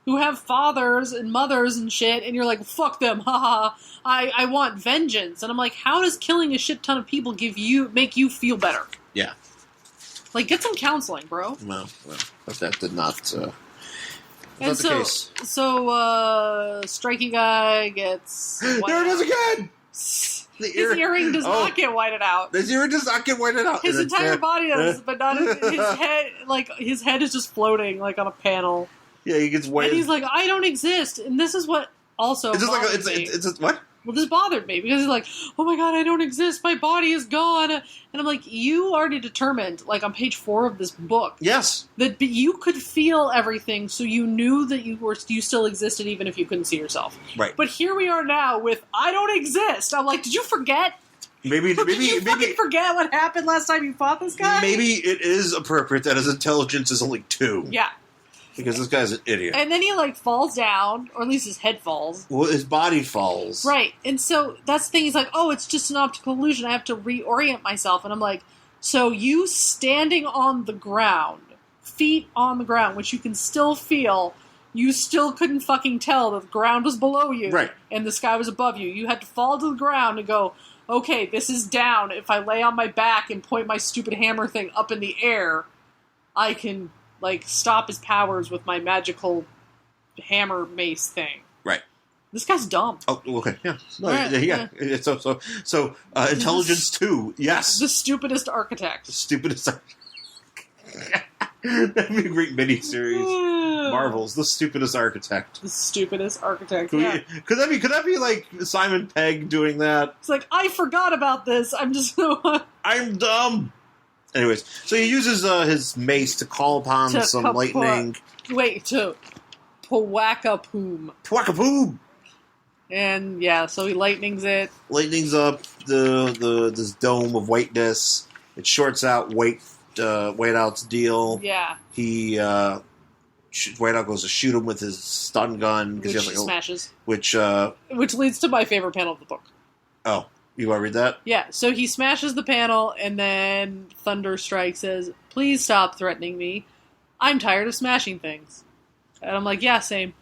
who have fathers and mothers and shit, and you're like, fuck them, haha, I want vengeance. And I'm like, how does killing a shit ton of people make you feel better? Yeah. Like, get some counseling, bro. Well, but that did not, and the case. So, Strikey guy gets... There it is again! His earring does not get whited out. His earring does not get whited out. His entire body does, but not his head. Like, his head is just floating, like, on a panel. Yeah, he gets whited. And he's like, I don't exist. And this is what also it's bothered like me. It's what? Well, this bothered me, because he's like, oh my god, I don't exist. My body is gone. And I'm like, you already determined, like, on page 4 of this book. Yes. That you could feel everything, so you knew that you still existed even if you couldn't see yourself. Right. But here we are now with, I don't exist. I'm like, did you forget? Did you fucking forget what happened last time you fought this guy? Maybe it is appropriate that his intelligence is only 2. Yeah. Because this guy's an idiot. And then he, like, falls down, or at least his head falls. Well, his body falls. Right. And so that's the thing. He's like, oh, it's just an optical illusion. I have to reorient myself. And I'm like, so you standing on the ground, feet on the ground, which you can still feel, you still couldn't fucking tell that the ground was below you. Right. And the sky was above you. You had to fall to the ground and go, okay, this is down. If I lay on my back and point my stupid hammer thing up in the air, I can... like, stop his powers with my magical hammer mace thing. Right. This guy's dumb. Oh, okay, yeah. No, Right, yeah. So, intelligence 2, yes. The stupidest architect. The stupidest That'd be a great miniseries. Marvel's The Stupidest Architect. The stupidest architect, Could that be like Simon Pegg doing that? It's like, I forgot about this. I'm just... I'm dumb! Anyways, so he uses his mace to call upon some lightning. To Pawakapoom. Pawakapoom! And yeah, so he lightnings it. Lightnings up this dome of whiteness. It shorts out Whiteout's deal. Yeah. He Whiteout goes to shoot him with his stun gun, Which he smashes. Which leads to my favorite panel of the book. Oh. You want to read that? Yeah, so he smashes the panel, and then Thunderstrike says, please stop threatening me. I'm tired of smashing things. And I'm like, yeah, same.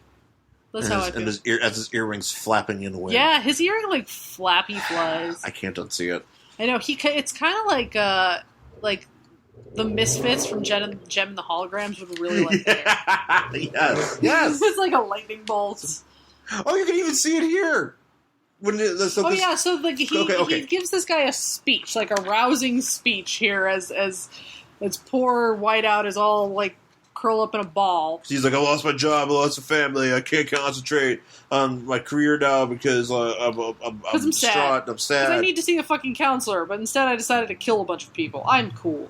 That's how I feel. And his earrings flapping in the wind. Yeah, his earring, like, flappy flies. I can't unsee it. I know, it's kind of like the Misfits from Gem and the Holograms would really like that. Yes. It's like a lightning bolt. Oh, you can even see it here! He gives this guy a speech, like a rousing speech here, as poor Whiteout is all like curled up in a ball. He's like, I lost my job, I lost a family, I can't concentrate on my career now because I'm distraught, I'm sad. Because I need to see a fucking counselor, but instead I decided to kill a bunch of people. I'm cool.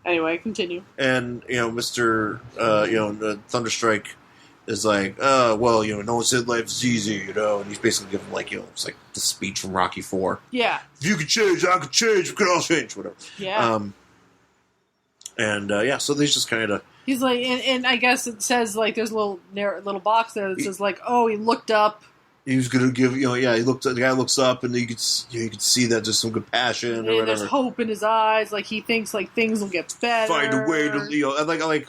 Anyway, continue. And Mr. Thunderstrike is like, no one said life is easy, and he's basically giving it's like the speech from Rocky IV. Yeah. If you can change, I can change, we can all change, whatever. Yeah. So they just kind of... He's like, and I guess it says, like, there's a little box there that says, like, oh, he looked up. He was going to give, he looked. The guy looks up, and you could see that there's some compassion or whatever. There's hope in his eyes, like he thinks like things will get better. Find a way to, I like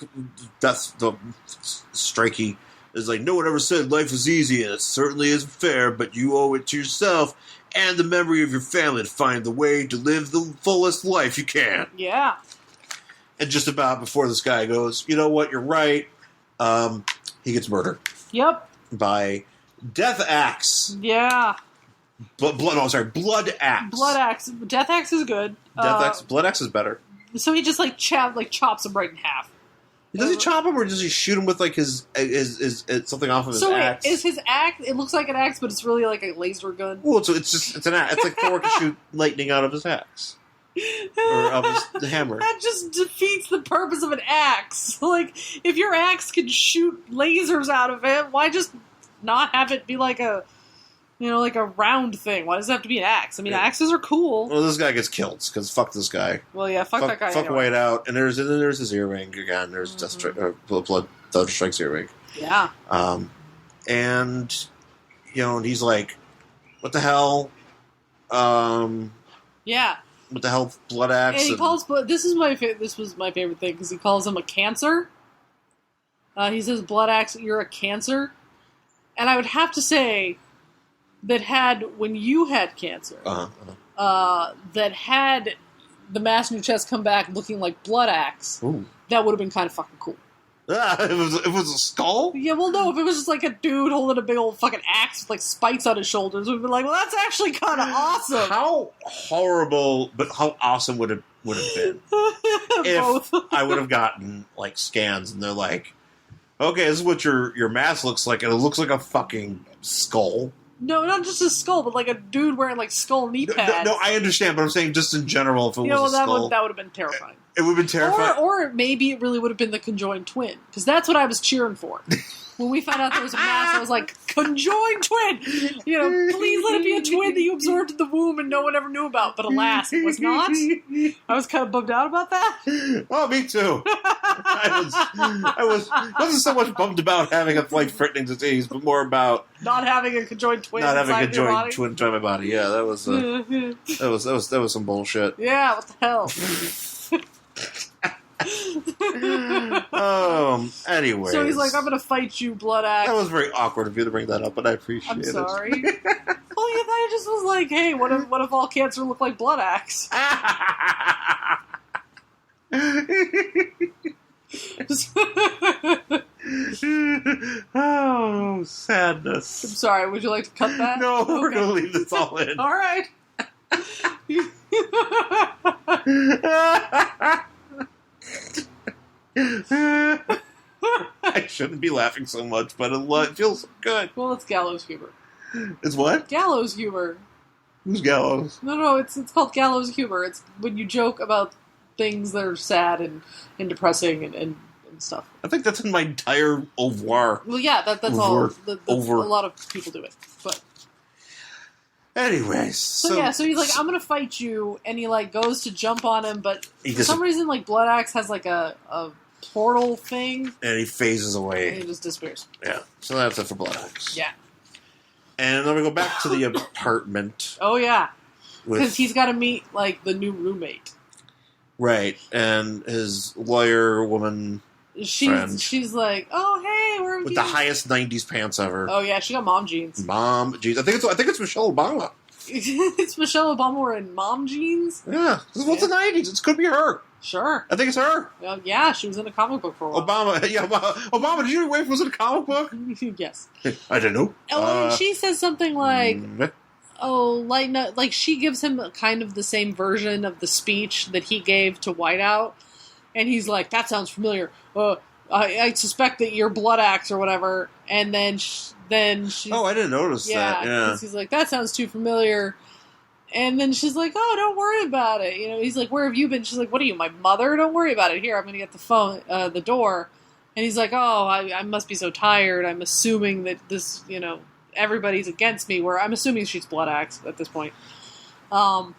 that's the Strikey is like, no one ever said life was easy, and it certainly isn't fair, but you owe it to yourself and the memory of your family to find the way to live the fullest life you can. Yeah. And just about before this guy goes, you know what, you're right, he gets murdered. Yep. By Death Axe. Yeah. Blood Axe. Blood Axe. Death Axe is good. Blood Axe is better. So he just chops him right in half. Does he chop him, or does he shoot him with like his something off of his axe? So is his axe? It looks like an axe, but it's really like a laser gun. Well, it's an axe. It's like Thor can shoot lightning out of his axe or of the hammer. That just defeats the purpose of an axe. Like, if your axe can shoot lasers out of it, why just not have it be like a round thing? Why does it have to be an axe? I mean, axes are cool. Well, this guy gets killed because fuck this guy. Well, yeah, fuck that guy. Fuck White out, and there's his earring again. There's Blood Thunderstrike's earring. Yeah. And and he's like, "What the hell?" Yeah. What the hell, Blood Axe? And he calls. This was my favorite thing because he calls him a cancer. He says, "Blood Axe, you're a cancer," and I would have to say that when you had cancer, that had the mask in your chest come back looking like Blood Axe, that would have been kind of fucking cool. It was a skull? Yeah, well, no, if it was just like a dude holding a big old fucking axe with like spikes on his shoulders, we'd be like, well, that's actually kind of awesome. How horrible, but how awesome would it have been if I would have gotten like scans and they're like, okay, this is what your mask looks like, and it looks like a fucking skull. No, not just a skull, but like a dude wearing like skull knee pads. No, I understand, but I'm saying just in general, if it was a skull, that would have been terrifying. It would have been terrifying. Or maybe it really would have been the conjoined twin, because that's what I was cheering for. When we found out there was a mask, I was like, conjoined twin! Please let it be a twin that you absorbed in the womb and no one ever knew about. But alas, it was not. I was kind of bummed out about that. Oh, me too. I wasn't so much bummed about having a life-threatening disease, but more about not having a conjoined twin. Not having a conjoined twin inside my body. Yeah, that was some bullshit. Yeah, what the hell? Anyway. So he's like, I'm going to fight you, Blood Axe. That was very awkward of you to bring that up, but I appreciate it. I'm sorry. Well, yeah, I just was like, hey, what if all cancer looked like Blood Axe? Oh, sadness. I'm sorry, would you like to cut that? No, we're going to leave this all in. All right. I shouldn't be laughing so much, but it feels good. Well, it's gallows humor. It's what? Gallows humor. Who's gallows? No, it's called gallows humor. It's when you joke about things that are sad and depressing and stuff. I think that's in my entire au revoir. Well, yeah, that's all. A lot of people do it, but. Anyways, so he's like, I'm gonna fight you, and he like goes to jump on him, but for some reason, like Blood Axe has like a portal thing, and he phases away, and he just disappears. Yeah, so that's it for Blood Axe. Yeah, and then we go back to the apartment. Oh yeah, because he's got to meet like the new roommate, right? And his lawyer woman. She's like, oh hey, we're with the highest '90s pants ever. Oh yeah, she got mom jeans. Mom jeans. I think it's Michelle Obama. It's Michelle Obama wearing mom jeans. Yeah, this was the '90s. It could be her. Sure, I think it's her. Yeah, she was in a comic book for a while. Obama. Did your wife was in a comic book? Yes. I didn't know. And she says something like, like she gives him kind of the same version of the speech that he gave to Whiteout. And he's like, that sounds familiar. I suspect that you're Blood Axe or whatever. And then she's... Oh, I didn't notice that. Yeah. He's like, that sounds too familiar. And then she's like, oh, don't worry about it. He's like, where have you been? She's like, what are you, my mother? Don't worry about it. Here, I'm going to get the phone, the door. And he's like, oh, I must be so tired. I'm assuming that this, everybody's against me. Where I'm assuming she's Blood Axe at this point. And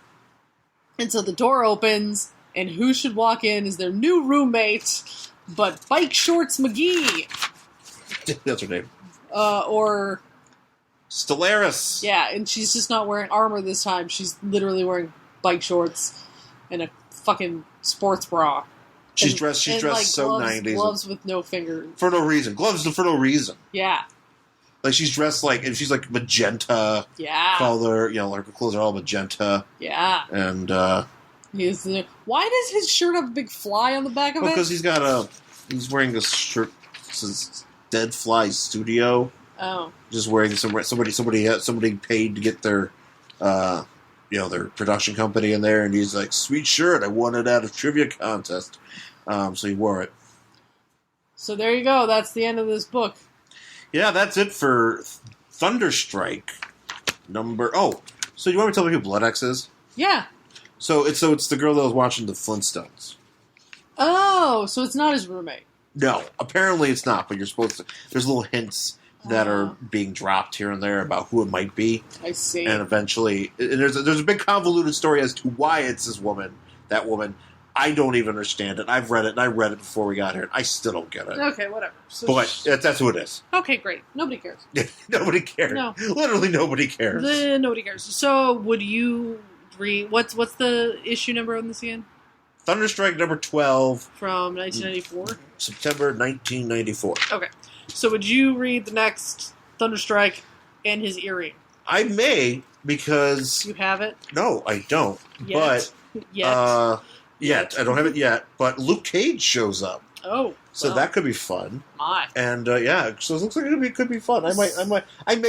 so the door opens... And who should walk in is their new roommate, but Bike Shorts McGee. That's her name. Or... Stellaris. Yeah, and she's just not wearing armor this time. She's literally wearing bike shorts and a fucking sports bra. She's dressed like, so gloves, 90s. Gloves with no fingers. For no reason. Gloves for no reason. Yeah. Like, she's dressed like... And she's like magenta. Yeah. Color. Her clothes are all magenta. Yeah. And, why does his shirt have a big fly on the back of it? Because he's wearing a shirt that says Dead Fly Studio. Oh. Just wearing somebody paid to get their their production company in there, and he's like, sweet shirt, I won it at a trivia contest. So he wore it. So there you go. That's the end of this book. Yeah, that's it for Thunderstrike. So you want me to tell me who Blood X is? Yeah. So it's the girl that was watching the Flintstones. Oh, so it's not his roommate. No, apparently it's not. But you're supposed to. There's little hints that are being dropped here and there about who it might be. I see. And eventually, there's a big convoluted story as to why it's this woman. That woman. I don't even understand it. I've read it, and I read it before we got here, and I still don't get it. Okay, whatever. So but that's who it is. Okay, great. Nobody cares. Nobody cares. No. Literally nobody cares. Nobody cares. So would you read... What's the issue number on this again? Thunderstrike number 12. From 1994? September 1994. Okay. So would you read the next Thunderstrike and his earring? I may, because... You have it? No, I don't. Yet. But... Yet. I don't have it yet, but Luke Cage shows up. Oh, so that could be fun. My. And so it looks like it could be fun. I may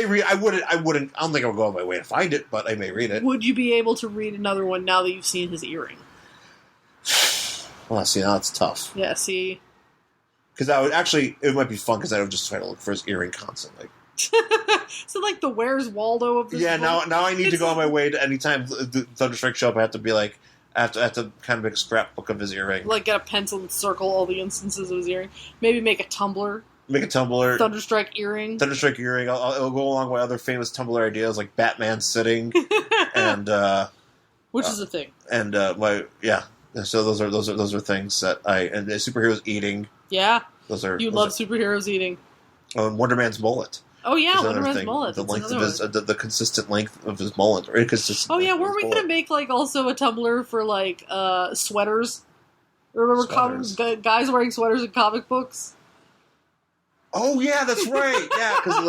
read. I wouldn't. I don't think I'll go out of my way to find it, but I may read it. Would you be able to read another one now that you've seen his earring? Well, see, now it's tough. Yeah, see. Because I would actually, it might be fun because I would just try to look for his earring constantly. So like the Where's Waldo of this book? Now I need to go on my way to anytime the Thunderstrike show up. I have to be like. I have to kind of make a scrapbook of his earring. Like, get a pencil and circle all the instances of his earring. Maybe make a Tumblr. Thunderstrike earring. Thunderstrike earring. It'll go along with other famous Tumblr ideas like Batman sitting, and which is a thing. And So those are things that and superheroes eating. Yeah. You love superheroes eating. Oh, and Wonder Man's mullet. Oh yeah, Wonder Man's mullet. The length of his, the consistent length of his mullet, or inconsistent. Oh yeah, weren't we gonna make like also a Tumblr for like sweaters? Remember guys wearing sweaters in comic books? Oh yeah, that's right. Yeah, because of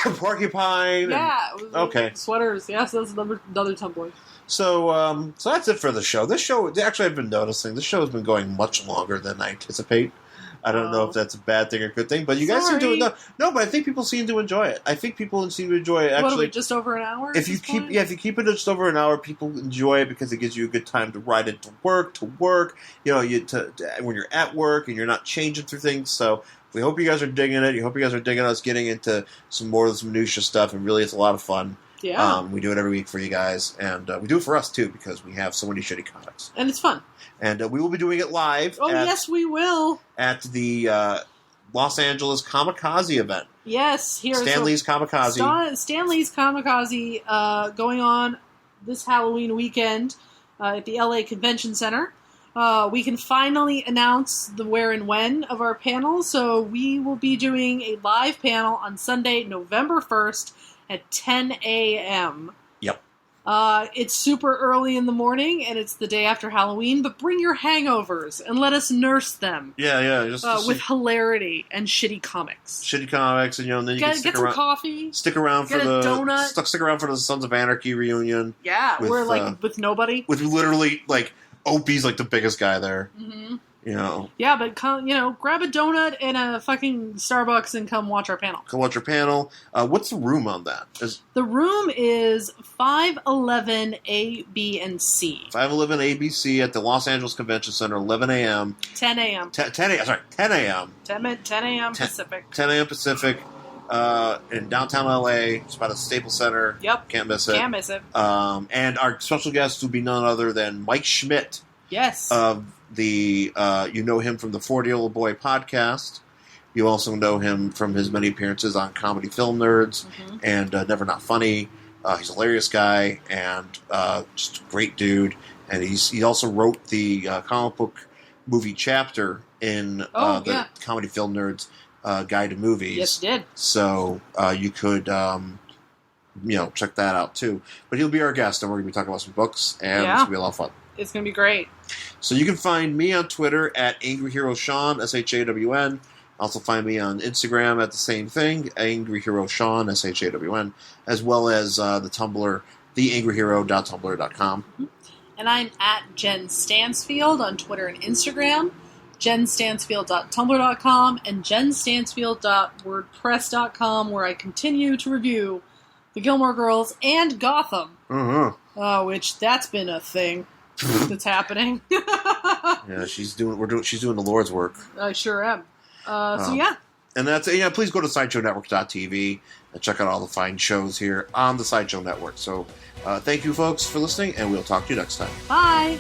the porcupine. Yeah. Okay. Sweaters. Yes, that's another Tumblr. So that's it for the show. This show, actually, I've been noticing this show has been going much longer than I anticipate. I don't know if that's a bad thing or a good thing, but you guys seem to no, but I think people seem to enjoy it. I think people seem to enjoy it. Actually, what are we, just over an hour? If you keep it just over an hour, people enjoy it because it gives you a good time to ride it to work. You know, when you're at work and you're not changing through things. So we hope you guys are digging it. You hope you guys are digging us getting into some minutia stuff, and really, it's a lot of fun. Yeah. We do it every week for you guys, and we do it for us too because we have so many shitty comics, and it's fun. And we will be doing it live. Oh, yes, we will. At the Los Angeles Kamikaze event. Yes. Stan Lee's Kamikaze. Stan Lee's Kamikaze going on this Halloween weekend at the LA Convention Center. We can finally announce the where and when of our panel. So we will be doing a live panel on Sunday, November 1st at 10 a.m. Yep. It's super early in the morning, and it's the day after Halloween, but bring your hangovers and let us nurse them. Yeah. Just with hilarity and shitty comics. And then you can get some coffee. Stick around for the donut. Stick around for the Sons of Anarchy reunion. Yeah, we're with nobody. With literally Opie's the biggest guy there. Mm-hmm. You know. Yeah, but grab a donut and a fucking Starbucks and come watch our panel. What's the room on that? The room is 511 A, B, and C. 511 A, B, C at the Los Angeles Convention Center, 11 a.m. 10 a.m. 10 a.m. 10 a.m. Pacific. 10 a.m. Pacific. In downtown LA, it's by the Staples Center. Yep. Can't miss it. And our special guest will be none other than Mike Schmidt. Yes. Of the, you know him from the 40-Year-Old Boy podcast. You also know him from his many appearances on Comedy Film Nerds and Never Not Funny. He's a hilarious guy and just a great dude. And he also wrote the comic book movie chapter in the Comedy Film Nerds Guide to Movies. Yes, he did. So you could, check that out too. But he'll be our guest, and we're going to be talking about some books, and it's going to be a lot of fun. It's going to be great. So you can find me on Twitter at Angry Hero Shawn, SHAWN. Also find me on Instagram at the same thing, Angry Hero Shawn, SHAWN, as well as the Tumblr, theangryhero.tumblr.com. And I'm at Jen Stansfield on Twitter and Instagram, jenstansfield.tumblr.com, and jenstansfield.wordpress.com, where I continue to review the Gilmore Girls and Gotham. Which that's been a thing that's happening. Yeah, she's doing the Lord's work. I sure am. Yeah. And that's, please go to SideshowNetwork.tv and check out all the fine shows here on the Sideshow Network. So thank you, folks, for listening, and we'll talk to you next time. Bye.